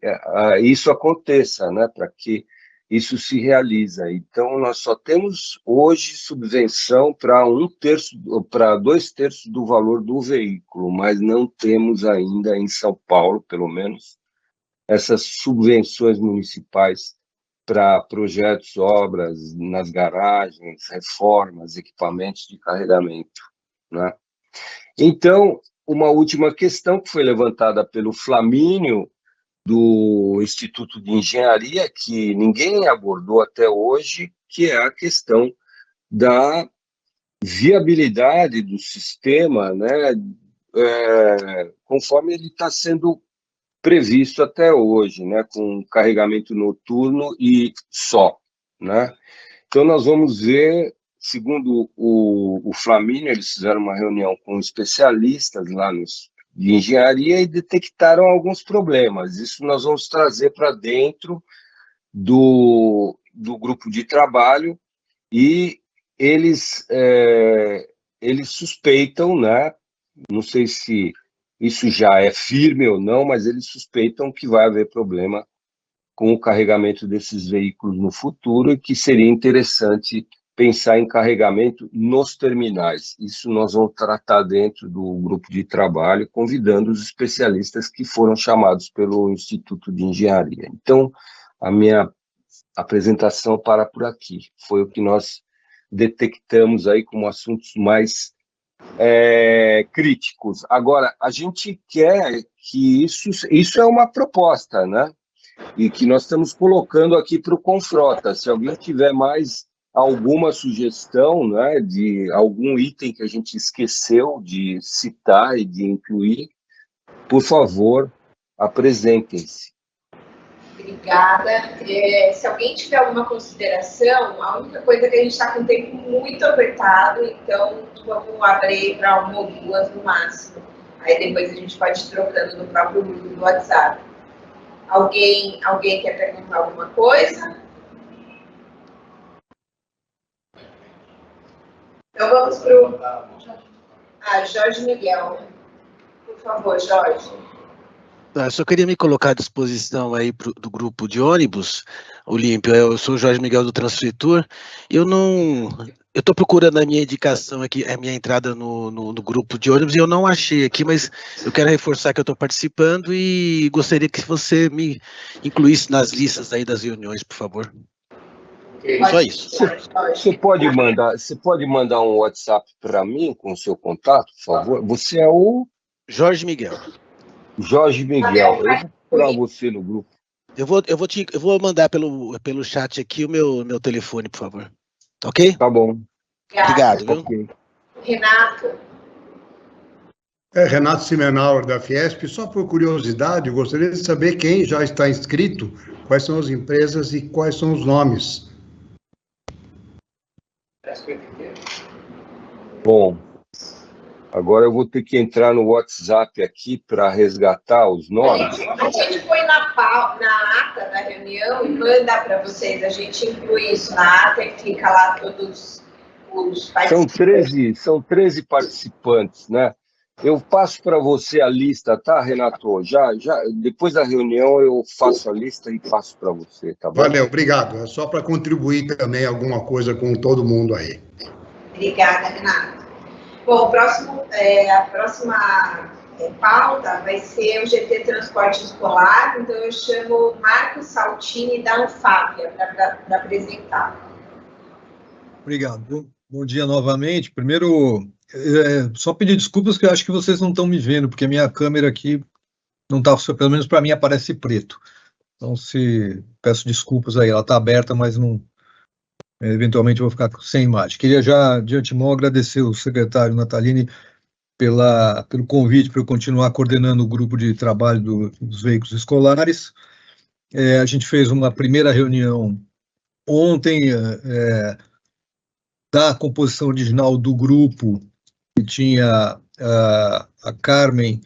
isso aconteça, né, para que isso se realize. Então, nós só temos hoje subvenção para 2/3 do valor do veículo, mas não temos ainda em São Paulo, pelo menos, essas subvenções municipais para projetos, obras nas garagens, reformas, equipamentos de carregamento, né? Então, uma última questão que foi levantada pelo Flamínio, do Instituto de Engenharia, que ninguém abordou até hoje, que é a questão da viabilidade do sistema, né, conforme ele está sendo previsto até hoje, né, com carregamento noturno e só, né? Então, nós vamos ver, segundo o Flamínio, eles fizeram uma reunião com especialistas lá de engenharia e detectaram alguns problemas. Isso nós vamos trazer para dentro do grupo de trabalho, e eles suspeitam, né, não sei se isso já é firme ou não, mas eles suspeitam que vai haver problema com o carregamento desses veículos no futuro e que seria interessante pensar em carregamento nos terminais. Isso nós vamos tratar dentro do grupo de trabalho, convidando os especialistas que foram chamados pelo Instituto de Engenharia. Então, a minha apresentação para por aqui. Foi o que nós detectamos aí como assuntos mais críticos. Agora, a gente quer que isso é uma proposta, né? E que nós estamos colocando aqui para o Confrota. Se alguém tiver mais alguma sugestão, né, de algum item que a gente esqueceu de citar e de incluir, por favor, apresentem-se. Obrigada. Se alguém tiver alguma consideração, a única coisa é que a gente está com o tempo muito apertado, então vamos abrir para 1 ou 2 no máximo. Aí depois a gente pode ir trocando no próprio grupo do WhatsApp. Alguém quer perguntar alguma coisa? Então vamos para o Jorge Miguel. Por favor, Jorge. Eu só queria me colocar à disposição aí do grupo de ônibus, Olímpio. Eu sou o Jorge Miguel do Transfritur. Eu estou procurando a minha indicação aqui, a minha entrada no grupo de ônibus, e eu não achei aqui, mas eu quero reforçar que eu estou participando e gostaria que você me incluísse nas listas aí das reuniões, por favor. Só isso. Você pode mandar um WhatsApp para mim com o seu contato, por favor? Você é o Jorge Miguel. Jorge Miguel, eu vou procurar você no grupo. Eu vou mandar pelo chat aqui o meu telefone, por favor. Ok? Tá bom. Obrigado, viu? Okay. Renato. Renato Simenauer, da Fiesp. Só por curiosidade, eu gostaria de saber quem já está inscrito, quais são as empresas e quais são os nomes. Bom, agora eu vou ter que entrar no WhatsApp aqui para resgatar os nomes. A gente põe na ata da reunião e manda para vocês. A gente inclui isso na ata e fica lá todos os participantes. São 13 participantes, né? Eu passo para você a lista, tá, Renato? Já, depois da reunião eu faço a lista e passo para você, tá bom? Valeu, obrigado. É só para contribuir também alguma coisa com todo mundo aí. Obrigada, Renato. Bom, a próxima pauta vai ser o GT Transporte Escolar, então eu chamo Marcos Saltini da Anfávia para apresentar. Obrigado. Bom dia novamente. Primeiro, só pedir desculpas que eu acho que vocês não estão me vendo, porque a minha câmera aqui não está, pelo menos para mim, aparece preto. Então, peço desculpas aí, ela está aberta, mas não, eventualmente eu vou ficar sem imagem. Queria já, de antemão, agradecer o secretário Natalini pelo convite para eu continuar coordenando o grupo de trabalho dos veículos escolares. A gente fez uma primeira reunião ontem, da composição original do grupo, que tinha a Carmen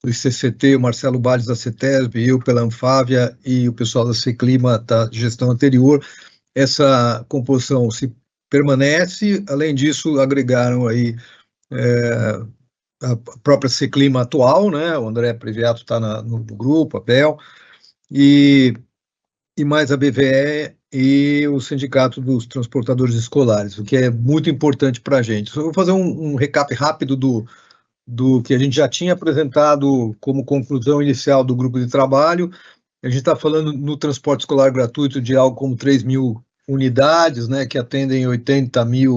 do ICCT, o Marcelo Balles da CETESB, eu pela Anfávia e o pessoal da Seclima da gestão anterior. Essa composição se permanece, além disso, agregaram aí a própria Seclima atual, né? O André Previato está no grupo, a Bel, e mais a BVE e o Sindicato dos Transportadores Escolares, o que é muito importante para a gente. Só vou fazer um recap rápido do que a gente já tinha apresentado como conclusão inicial do grupo de trabalho. A gente está falando no transporte escolar gratuito de algo como 3 mil unidades, né, que atendem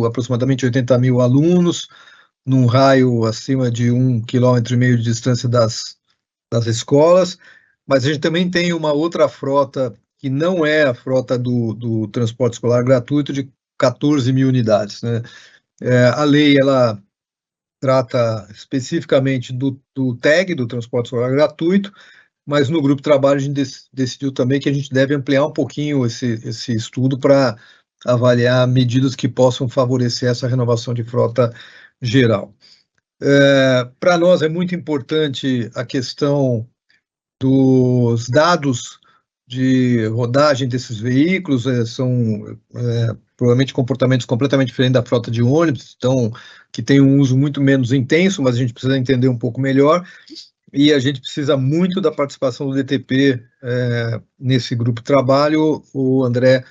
aproximadamente 80 mil alunos, num raio acima de 1,5 km de distância das escolas, mas a gente também tem uma outra frota que não é a frota do transporte escolar gratuito, de 14 mil unidades, né? A lei, ela trata especificamente do TEG, do transporte escolar gratuito, mas no grupo de trabalho a gente decidiu também que a gente deve ampliar um pouquinho esse estudo para avaliar medidas que possam favorecer essa renovação de frota geral. Para nós é muito importante a questão dos dados de rodagem desses veículos, são provavelmente comportamentos completamente diferentes da frota de ônibus, então, que tem um uso muito menos intenso, mas a gente precisa entender um pouco melhor, e a gente precisa muito da participação do DTP nesse grupo de trabalho. O André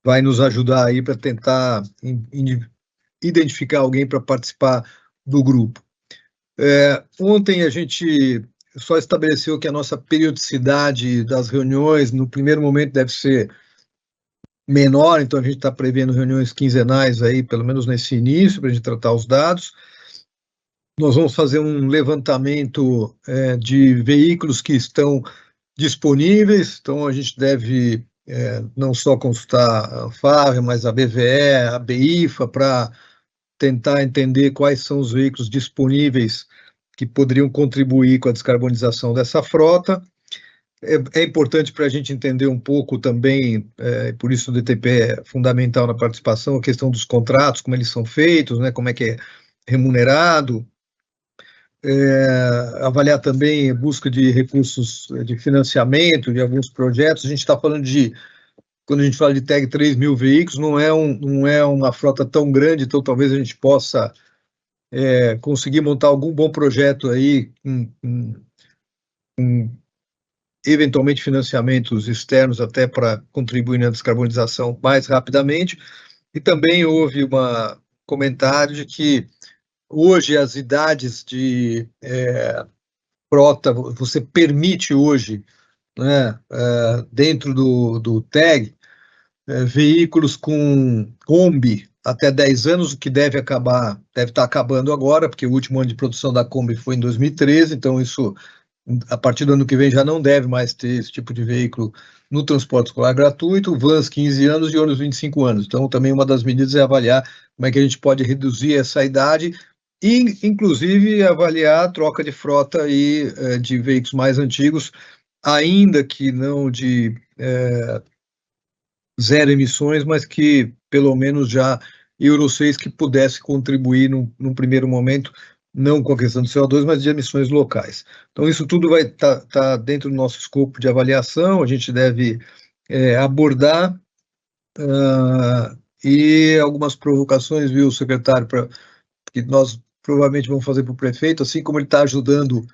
vai nos ajudar aí para tentar identificar alguém para participar do grupo. Ontem a gente só estabeleceu que a nossa periodicidade das reuniões, no primeiro momento, deve ser menor, então a gente está prevendo reuniões quinzenais aí, pelo menos nesse início, para a gente tratar os dados. Nós vamos fazer um levantamento de veículos que estão disponíveis, então a gente deve não só consultar a Anfávia, mas a BVE, a BIFA, para tentar entender quais são os veículos disponíveis que poderiam contribuir com a descarbonização dessa frota. É importante para a gente entender um pouco também, por isso o DTP é fundamental na participação, a questão dos contratos, como eles são feitos, né, como é que é remunerado. avaliar também a busca de recursos de financiamento de alguns projetos. A gente está falando de, quando a gente fala de TEG, 3 mil veículos, não é uma frota tão grande, então talvez a gente possa conseguir montar algum bom projeto aí, eventualmente financiamentos externos até para contribuir na descarbonização mais rapidamente. E também houve um comentário de que hoje as idades de frota, você permite hoje, né, dentro do TEG, veículos com Kombi até 10 anos, o que deve estar acabando agora, porque o último ano de produção da Kombi foi em 2013, então isso, a partir do ano que vem, já não deve mais ter esse tipo de veículo no transporte escolar gratuito, vans 15 anos e ônibus 25 anos. Então, também uma das medidas é avaliar como é que a gente pode reduzir essa idade e, inclusive, avaliar a troca de frota aí, de veículos mais antigos, ainda que não de zero emissões, mas que, pelo menos, já Euro 6 que pudesse contribuir num primeiro momento, não com a questão do CO2, mas de emissões locais. Então, isso tudo vai estar dentro do nosso escopo de avaliação, a gente deve abordar, e algumas provocações, viu, secretário, que nós provavelmente vamos fazer para o prefeito, assim como ele está ajudando,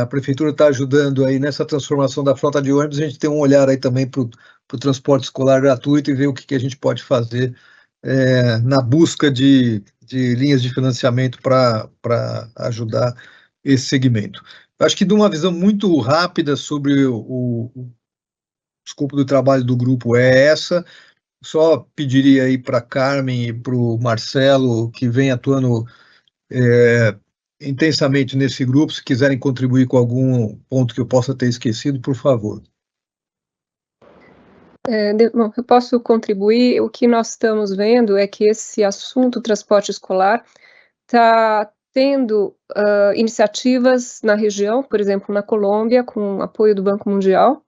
a prefeitura está ajudando aí nessa transformação da frota de ônibus, a gente tem um olhar aí também para o transporte escolar gratuito e ver o que a gente pode fazer na busca de linhas de financiamento para ajudar esse segmento. Eu acho que de uma visão muito rápida sobre o escopo do trabalho do grupo é essa. Só pediria aí para a Carmen e para o Marcelo, que vem atuando intensamente nesse grupo, se quiserem contribuir com algum ponto que eu possa ter esquecido, por favor. Bom, eu posso contribuir. O que nós estamos vendo é que esse assunto transporte escolar está tendo iniciativas na região, por exemplo, na Colômbia, com apoio do Banco Mundial,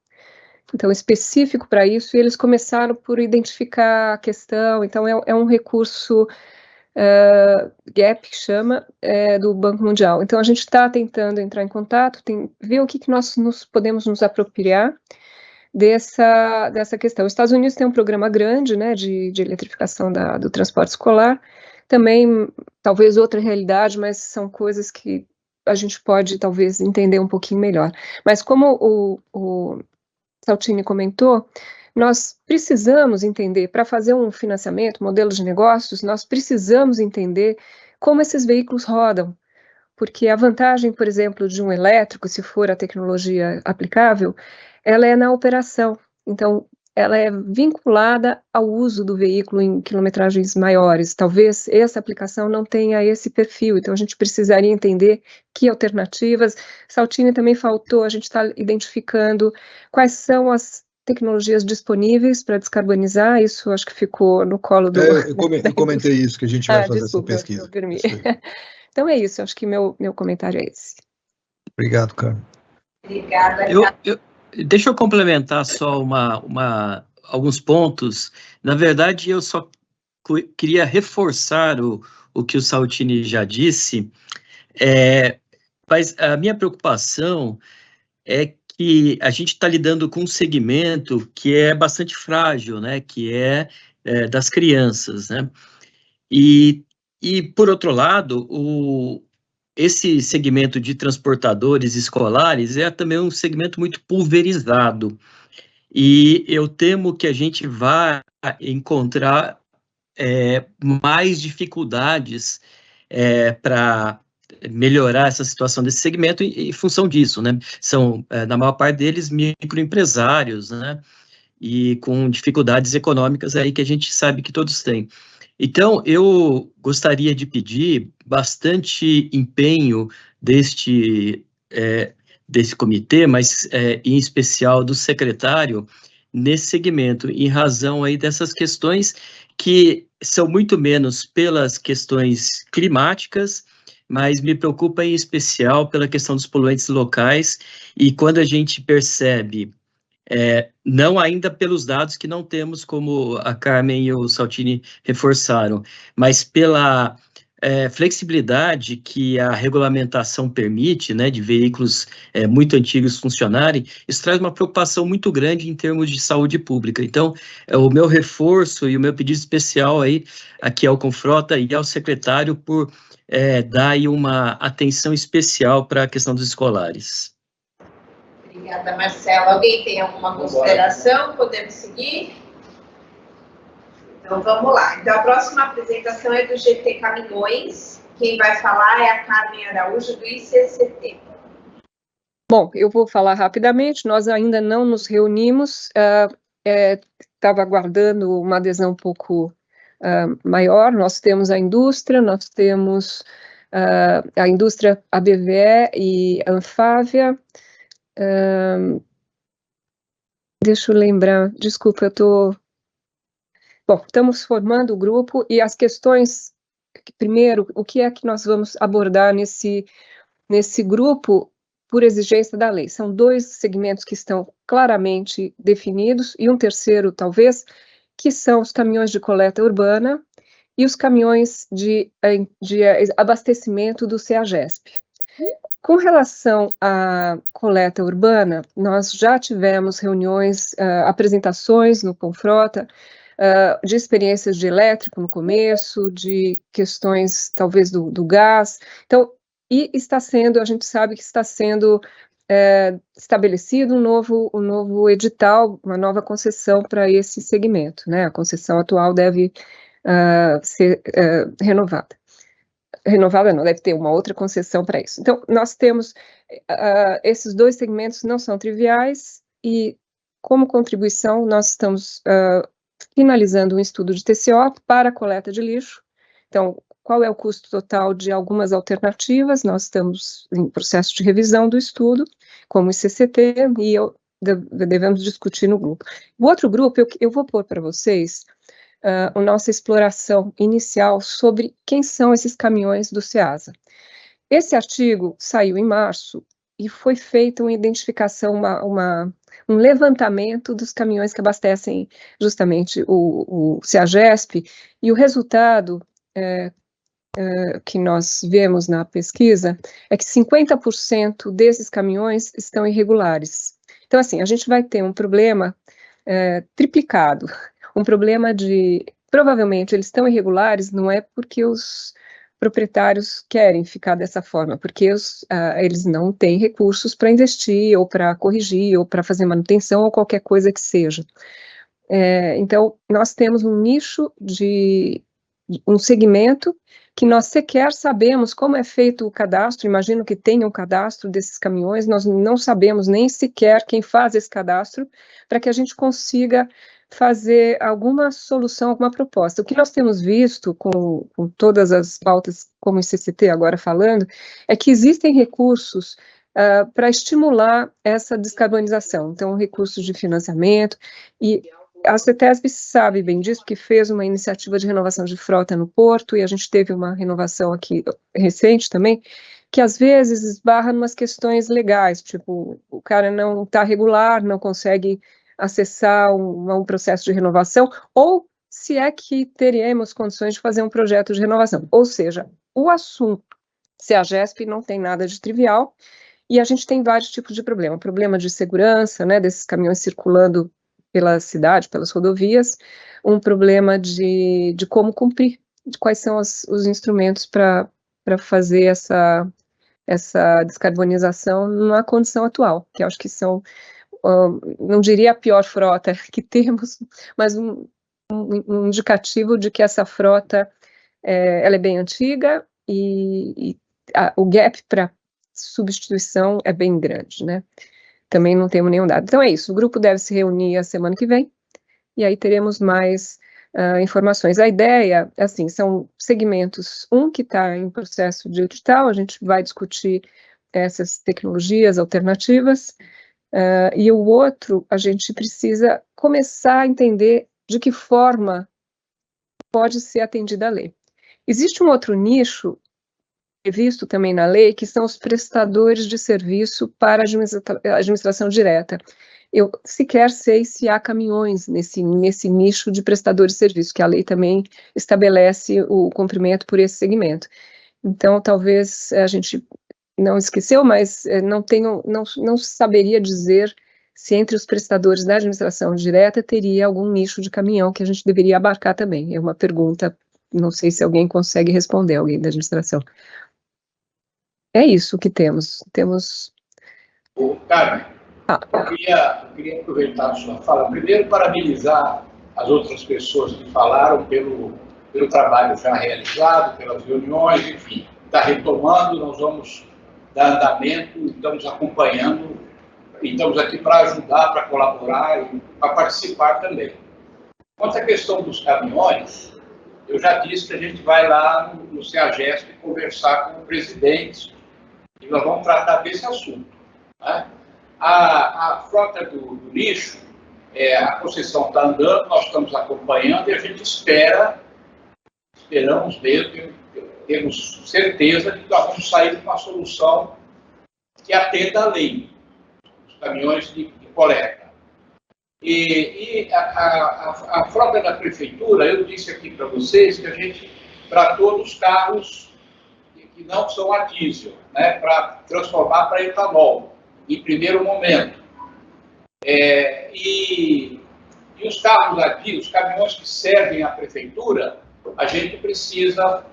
então específico para isso, e eles começaram por identificar a questão, então é um recurso GAP, que chama, do Banco Mundial. Então a gente está tentando entrar em contato, ver o que nós podemos nos apropriar dessa questão. Os Estados Unidos tem um programa grande, né, de eletrificação do transporte escolar, também talvez outra realidade, mas são coisas que a gente pode talvez entender um pouquinho melhor. Mas como o Saltini comentou, nós precisamos entender, para fazer um financiamento, modelo de negócios, nós precisamos entender como esses veículos rodam, porque a vantagem, por exemplo, de um elétrico, se for a tecnologia aplicável, ela é na operação, então ela é vinculada ao uso do veículo em quilometragens maiores. Talvez essa aplicação não tenha esse perfil, então a gente precisaria entender que alternativas. Saltini também faltou, a gente está identificando quais são as tecnologias disponíveis para descarbonizar, isso acho que ficou no colo do... Eu comentei isso, que a gente vai fazer desculpa, essa pesquisa. Então é isso, acho que meu comentário é esse. Obrigado, Carmen. Obrigada. Deixa eu complementar só alguns pontos. Na verdade, eu só queria reforçar o que o Saltini já disse, mas a minha preocupação é que a gente está lidando com um segmento que é bastante frágil, né, que é das crianças, né, e por outro lado, esse segmento de transportadores escolares é também um segmento muito pulverizado, e eu temo que a gente vai encontrar mais dificuldades para melhorar essa situação desse segmento em função disso, né? São, na maior parte deles, microempresários, né? E com dificuldades econômicas aí que a gente sabe que todos têm. Então, eu gostaria de pedir bastante empenho desse comitê, mas em especial do secretário, nesse segmento, em razão aí dessas questões que são muito menos pelas questões climáticas, mas me preocupa em especial pela questão dos poluentes locais, e quando a gente percebe, não ainda pelos dados que não temos, como a Carmen e o Saltini reforçaram, mas pela flexibilidade que a regulamentação permite, né, de veículos muito antigos funcionarem, isso traz uma preocupação muito grande em termos de saúde pública. Então, o meu reforço e o meu pedido especial aí, aqui ao Confrota e ao secretário por dar aí uma atenção especial para a questão dos escolares. Obrigada, Marcelo. Alguém tem alguma consideração? Podemos seguir? Então, vamos lá. Então, a próxima apresentação é do GT Caminhões. Quem vai falar é a Carmen Araújo, do ICCT. Bom, eu vou falar rapidamente. Nós ainda não nos reunimos. Estava aguardando uma adesão um pouco maior. Nós temos a indústria, nós temos a indústria ABVE e a Anfávia. Deixa eu lembrar, desculpa, eu estou... Bom, estamos formando o grupo e as questões, primeiro, o que é que nós vamos abordar nesse grupo por exigência da lei? São 2 segmentos que estão claramente definidos e um terceiro, talvez, que são os caminhões de coleta urbana e os caminhões de abastecimento do CEAGESP. Com relação à coleta urbana, nós já tivemos reuniões, apresentações no Confrota, de experiências de elétrico no começo, de questões, talvez, do gás. Então, e a gente sabe que está sendo estabelecido um novo edital, uma nova concessão para esse segmento, né? A concessão atual deve ser renovada. Renovada não, deve ter uma outra concessão para isso. Então, nós temos, esses 2 segmentos não são triviais e, como contribuição, nós estamos finalizando um estudo de TCO para a coleta de lixo. Então, qual é o custo total de algumas alternativas? Nós estamos em processo de revisão do estudo, como o ICCT, e devemos discutir no grupo. O outro grupo, eu vou pôr para vocês a nossa exploração inicial sobre quem são esses caminhões do CEASA. Esse artigo saiu em março e foi feita uma identificação, um levantamento dos caminhões que abastecem justamente o CEAGESP, e o resultado que nós vemos na pesquisa é que 50% desses caminhões estão irregulares. Então, assim, a gente vai ter um problema triplicado. Um problema provavelmente eles estão irregulares, não é porque os proprietários querem ficar dessa forma, porque eles não têm recursos para investir, ou para corrigir, ou para fazer manutenção, ou qualquer coisa que seja. Então, nós temos um nicho um segmento que nós sequer sabemos como é feito o cadastro. Imagino que tenha um cadastro desses caminhões, nós não sabemos nem sequer quem faz esse cadastro, para que a gente consiga fazer alguma solução, alguma proposta. O que nós temos visto com todas as pautas, como o ICCT agora falando, é que existem recursos para estimular essa descarbonização. Então, recursos de financiamento, e a CETESB sabe bem disso, porque fez uma iniciativa de renovação de frota no Porto, e a gente teve uma renovação aqui recente também, que às vezes esbarra em umas questões legais, tipo, o cara não está regular, não consegue acessar um processo de renovação, ou se é que teremos condições de fazer um projeto de renovação. Ou seja, o assunto CEAGESP não tem nada de trivial, e a gente tem vários tipos de problema. Problema de segurança, né, desses caminhões circulando pela cidade, pelas rodovias, um problema de como cumprir, de quais são os instrumentos para fazer essa descarbonização na condição atual, que acho que são, não diria a pior frota que temos, mas um indicativo de que essa frota ela é bem antiga e o gap para substituição é bem grande, né? Também não temos nenhum dado. Então é isso, o grupo deve se reunir a semana que vem, e aí teremos mais informações. A ideia, assim, são segmentos, um que está em processo de edital, a gente vai discutir essas tecnologias alternativas, e o outro, a gente precisa começar a entender de que forma pode ser atendida a lei. Existe um outro nicho, previsto também na lei, que são os prestadores de serviço para a administração direta. Eu sequer sei se há caminhões nesse nicho de prestadores de serviço, que a lei também estabelece o cumprimento por esse segmento. Então, talvez a gente não esqueceu, mas não saberia dizer se entre os prestadores da administração direta teria algum nicho de caminhão que a gente deveria abarcar também. É uma pergunta, não sei se alguém consegue responder, alguém da administração. É isso que temos. Carmen, eu queria aproveitar a sua fala. Primeiro, parabenizar as outras pessoas que falaram pelo trabalho já realizado, pelas reuniões, enfim. Está retomando, nós vamos dar andamento, estamos acompanhando, e estamos aqui para ajudar, para colaborar e para participar também. Quanto à questão dos caminhões, eu já disse que a gente vai lá no CEAGESP conversar com o presidente e nós vamos tratar desse assunto. Né? A frota do lixo, a concessão está andando, nós estamos acompanhando e a gente esperamos mesmo, temos certeza de que nós vamos sair com uma solução que atenda à lei, os caminhões de coleta. E a frota da prefeitura, eu disse aqui para vocês que a gente tratou dos carros que não são a diesel, né, para transformar para etanol, em primeiro momento. E os carros aqui, os caminhões que servem à prefeitura, a gente precisa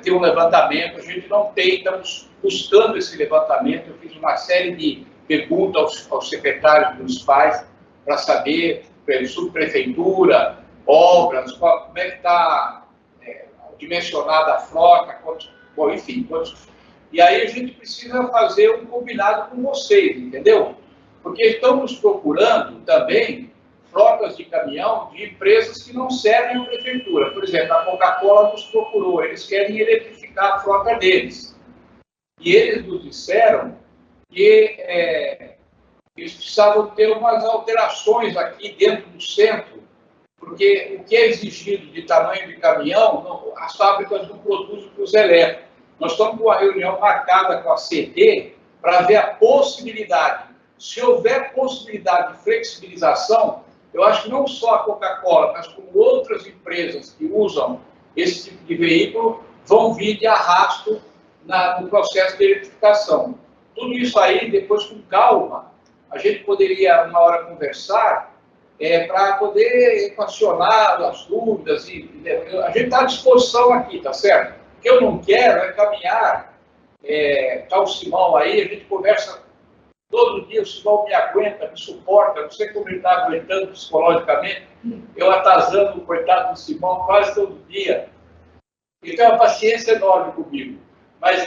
ter um levantamento, a gente não tem, estamos buscando esse levantamento, eu fiz uma série de perguntas aos secretários municipais para saber, subprefeitura, obras, como é que está dimensionada a frota, bom, enfim. E aí a gente precisa fazer um combinado com vocês, entendeu? Porque estamos procurando também frotas de caminhão de empresas que não servem à prefeitura. Por exemplo, a Coca-Cola nos procurou, eles querem eletrificar a frota deles. E eles nos disseram que eles precisavam ter umas alterações aqui dentro do centro, porque o que é exigido de tamanho de caminhão, as fábricas não produzem para os elétricos. Nós estamos com uma reunião marcada com a CD para ver a possibilidade. Se houver possibilidade de flexibilização, eu acho que não só a Coca-Cola, mas como outras empresas que usam esse tipo de veículo, vão vir de arrasto no processo de eletrificação. Tudo isso aí, depois com calma, a gente poderia, uma hora, conversar para poder equacionar as dúvidas. A gente está à disposição aqui, tá certo? O que eu não quero é caminhar, tá o Simão aí, a gente conversa todo dia, o Simão me aguenta, me suporta, não sei como ele está aguentando psicologicamente, eu atazando o coitado do Simão quase todo dia. Ele tem uma paciência enorme comigo, mas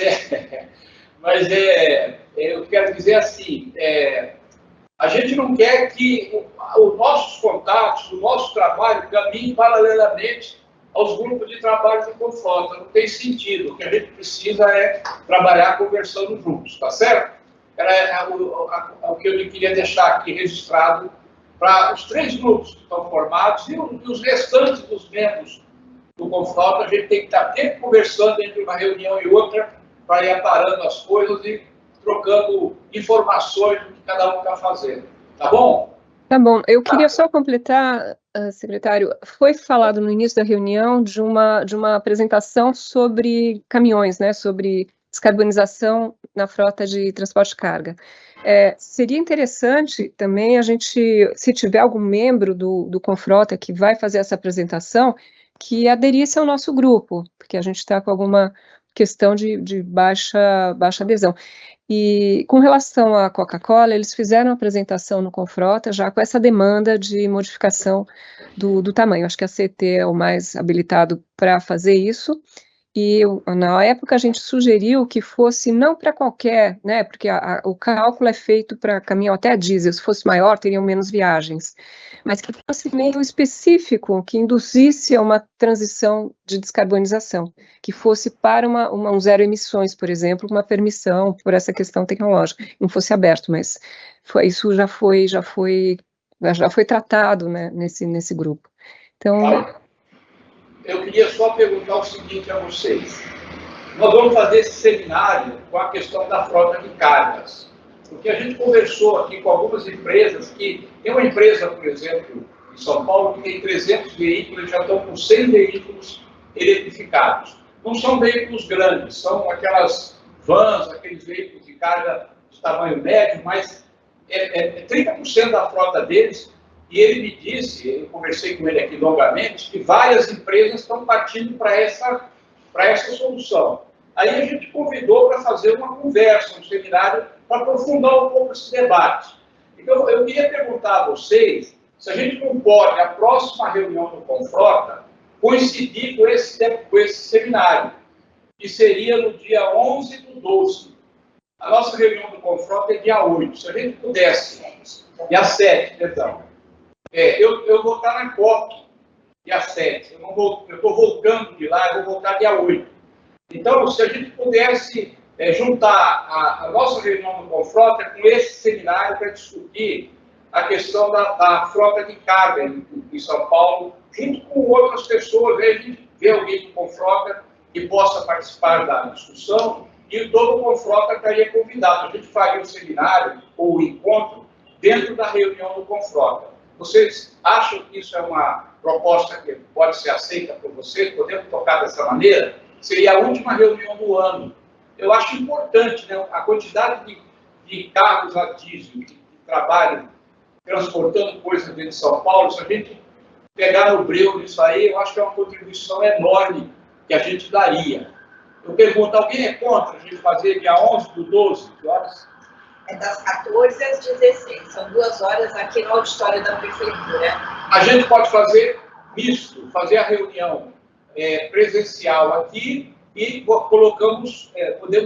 eu quero dizer assim, a gente não quer que os nossos contatos, o nosso trabalho caminhem paralelamente aos grupos de trabalho de Confrota. Não tem sentido. O que a gente precisa é trabalhar conversando juntos, tá certo? Era o que eu queria deixar aqui registrado para os 3 grupos que estão formados e os restantes dos membros do Confrota. A gente tem que estar sempre conversando entre uma reunião e outra para ir aparando as coisas e trocando informações do que cada um está fazendo. Tá bom? Tá bom. Eu queria só completar, secretário. Foi falado no início da reunião de uma apresentação sobre caminhões, né? Sobre descarbonização na frota de transporte de carga. Seria interessante também a gente, se tiver algum membro do Confrota que vai fazer essa apresentação, que aderisse ao nosso grupo, porque a gente está com alguma questão de baixa adesão. E com relação à Coca-Cola, eles fizeram a apresentação no Confrota já com essa demanda de modificação do tamanho. Acho que a CT é o mais habilitado para fazer isso. E na época a gente sugeriu que fosse não para qualquer, né, porque o cálculo é feito para caminhão até diesel, se fosse maior teriam menos viagens, mas que fosse meio específico, que induzisse a uma transição de descarbonização, que fosse para um zero emissões, por exemplo, uma permissão por essa questão tecnológica, não fosse aberto, mas isso já foi tratado, né, nesse grupo. Então... Eu queria só perguntar o seguinte a vocês. Nós vamos fazer esse seminário com a questão da frota de cargas. porque a gente conversou aqui com algumas empresas que... Tem uma empresa, por exemplo, em São Paulo, que tem 300 veículos, já estão com 100 veículos eletrificados. Não são veículos grandes, são aquelas vans, aqueles veículos de carga de tamanho médio, mas 30% da frota deles, e ele me disse, eu conversei com ele aqui longamente, que várias empresas estão partindo para essa solução. Aí a gente convidou para fazer uma conversa, um seminário, para aprofundar um pouco esse debate. Então, eu queria perguntar a vocês se a gente não pode, a próxima reunião do Confrota, coincidir com esse seminário, que seria no dia 11/12. A nossa reunião do Confrota é dia 8. Se a gente pudesse, dia 7, perdão. Eu vou estar na COP, dia 7. Eu estou voltando de lá, eu vou voltar dia 8. Então, se a gente pudesse juntar a nossa reunião do Confrota com esse seminário para discutir a questão da frota de carga em São Paulo, junto com outras pessoas, aí a gente vê alguém do Confrota que possa participar da discussão, e todo o Confrota estaria convidado. A gente faria o seminário ou o encontro dentro da reunião do Confrota. Vocês acham que isso é uma proposta que pode ser aceita por vocês? Podemos tocar dessa maneira? Seria a última reunião do ano. Eu acho importante, né? A quantidade de carros a diesel que trabalham transportando coisas dentro de São Paulo, se a gente pegar no breu nisso aí, eu acho que é uma contribuição enorme que a gente daria. Eu pergunto, alguém é contra a gente fazer dia 11/12? Que horas? É das 14 às 16, são 2 horas aqui no auditório da Prefeitura. A gente pode fazer misto, fazer a reunião presencial aqui e podemos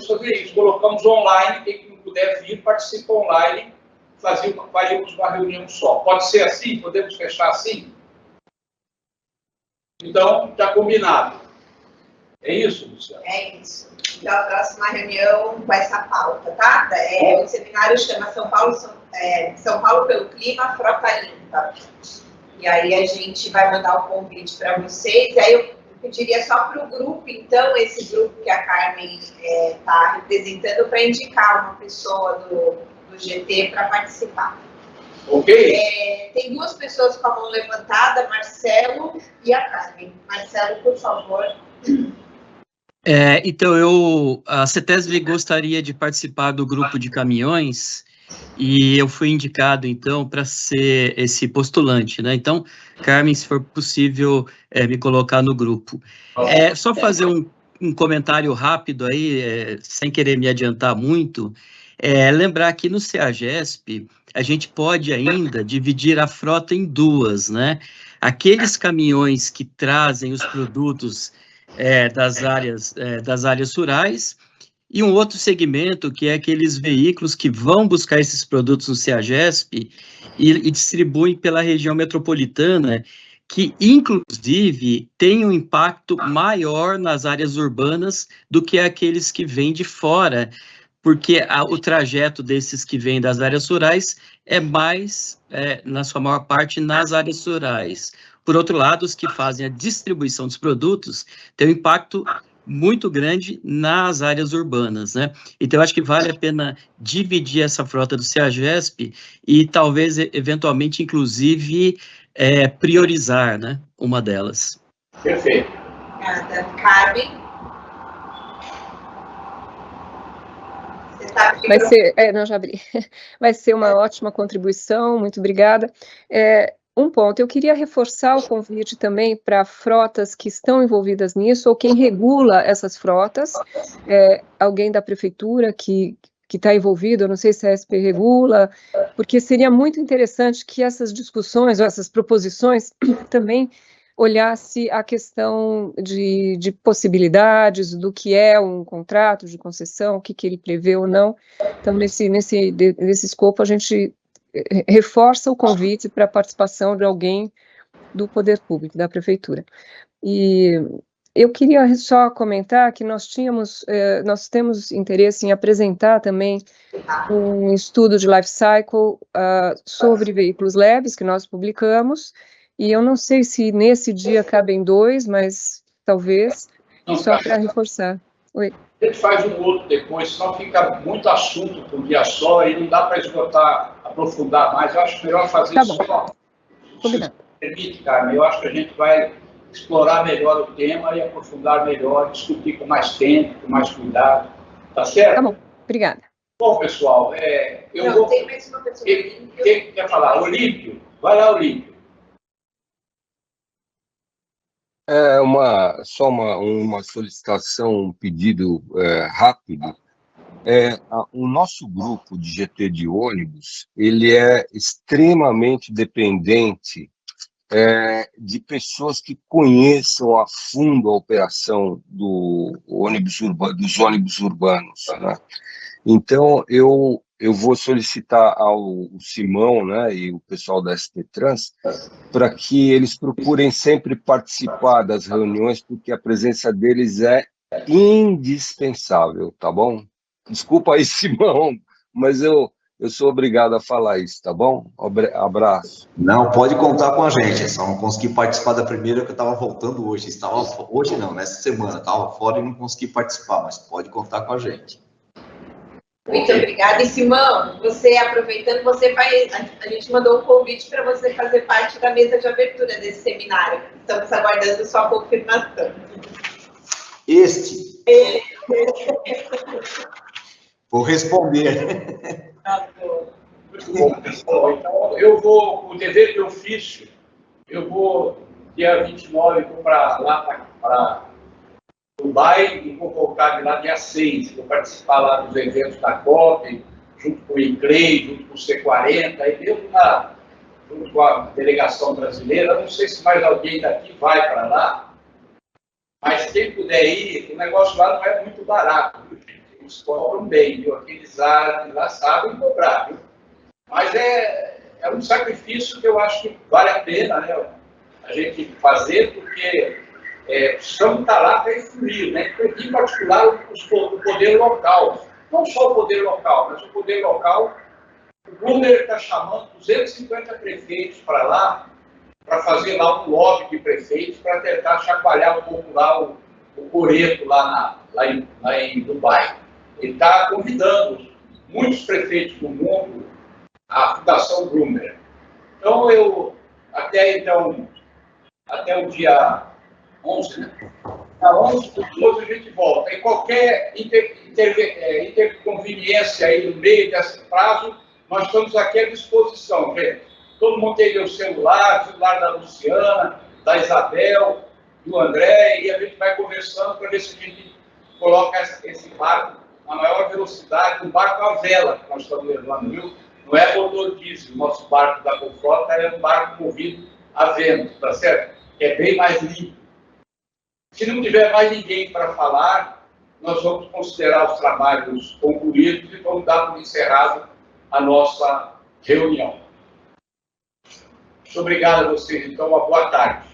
fazer isso, colocamos online, quem não puder vir, participa online, faríamos uma reunião só. Pode ser assim? Podemos fechar assim? Então, está combinado. É isso, Luciano? É isso. Então, a próxima reunião com essa pauta, tá? O seminário chama São Paulo pelo Clima, Frota Limpa. E aí a gente vai mandar o convite para vocês. E aí eu pediria só para o grupo, então, esse grupo que a Carmen está representando, para indicar uma pessoa do GT para participar. Ok. Tem 2 pessoas com a mão levantada, Marcelo e a Carmen. Marcelo, por favor. Então, a CETESB gostaria de participar do grupo de caminhões e eu fui indicado, então, para ser esse postulante, né? Então, Carmen, se for possível, me colocar no grupo. Só fazer um comentário rápido aí, sem querer me adiantar muito, lembrar que no CEAGESP, a gente pode ainda dividir a frota em 2, né? Aqueles caminhões que trazem os produtos das áreas rurais, e um outro segmento que é aqueles veículos que vão buscar esses produtos no CEAGESP e distribuem pela região metropolitana, que inclusive tem um impacto maior nas áreas urbanas do que aqueles que vêm de fora, porque o trajeto desses que vêm das áreas rurais é mais, na sua maior parte, nas áreas rurais. Por outro lado, os que fazem a distribuição dos produtos têm um impacto muito grande nas áreas urbanas, né? Então, eu acho que vale a pena dividir essa frota do CEAGESP e talvez, eventualmente, inclusive, priorizar, né, uma delas. Perfeito. Obrigada. Carmen? Vai ser, não, já abri. Vai ser uma ótima contribuição, muito obrigada. Um ponto, eu queria reforçar o convite também para frotas que estão envolvidas nisso, ou quem regula essas frotas, alguém da prefeitura que está envolvido, eu não sei se a SP regula, porque seria muito interessante que essas discussões, ou essas proposições, também olhasse a questão de possibilidades, do que é um contrato de concessão, o que ele prevê ou não. Então, nesse escopo, a gente reforça o convite para a participação de alguém do poder público, da prefeitura. E eu queria só comentar que nós temos interesse em apresentar também um estudo de life cycle sobre veículos leves, que nós publicamos, e eu não sei se nesse dia cabem 2, mas talvez, só para reforçar. Oi. A gente faz um outro depois, senão fica muito assunto por dia só e não dá para esgotar, aprofundar mais. Eu acho melhor fazer Tá bom. só. Combinado. Permite, Carmen, eu acho que a gente vai explorar melhor o tema e aprofundar melhor, discutir com mais tempo, com mais cuidado. Tá certo? Tá bom. Obrigada. Bom, pessoal, eu Não, vou... tem mais uma pessoa. Quem quer falar? Olímpio. Vai lá, Olímpio. É só uma solicitação, um pedido rápido. O nosso grupo de GT de ônibus, ele é extremamente dependente de pessoas que conheçam a fundo a operação dos ônibus urbanos, né? Então, eu vou solicitar ao Simão, né, e o pessoal da SP Trans para que eles procurem sempre participar das reuniões, porque a presença deles é indispensável, tá bom? Desculpa aí, Simão, mas eu sou obrigado a falar isso, tá bom? Abraço. Não, pode contar com a gente. Eu só não consegui participar da primeira que eu estava voltando hoje. Hoje não, nessa semana. Estava fora e não consegui participar, mas pode contar com a gente. Muito obrigada. E, Simão, você, aproveitando, a gente mandou um convite para você fazer parte da mesa de abertura desse seminário. Estamos aguardando sua confirmação. Vou responder. Muito bom, pessoal. Então, eu vou, o dever de ofício, eu vou, dia 29, vou para Dubai e vou voltar de lá dia 6. Vou participar lá dos eventos da COP, junto com o ICREI, junto com o C40, e mesmo junto com a delegação brasileira. Não sei se mais alguém daqui vai para lá, mas quem puder ir, o negócio lá não é muito barato, viu, gente? Eles cobram bem, viu? Aqueles árabes lá sabem cobrar, viu? Mas é um sacrifício que eu acho que vale a pena, né, a gente fazer, porque precisamos estar lá para influir, né? Em particular o poder local. Não só o poder local, mas o poder local. O Bloomberg está chamando 250 prefeitos para lá, para fazer lá um lobby de prefeitos, para tentar chacoalhar um pouco lá o coreto lá em Dubai. Ele está convidando muitos prefeitos do mundo à Fundação Bloomberg. Então, até o dia 11, né? Na 11 do 12 a gente volta. E qualquer interconveniência aí no meio desse prazo, nós estamos aqui à disposição, gente. Todo mundo tem o celular da Luciana, da Isabel, do André, e a gente vai conversando para ver se a gente coloca esse barco na maior velocidade, um barco à vela que nós estamos levando, viu? Não é motor diesel, o nosso barco da Confrota é um barco movido a vento, tá certo? Que é bem mais limpo. Se não tiver mais ninguém para falar, nós vamos considerar os trabalhos concluídos e vamos dar por encerrado a nossa reunião. Muito obrigado a vocês, então, uma boa tarde.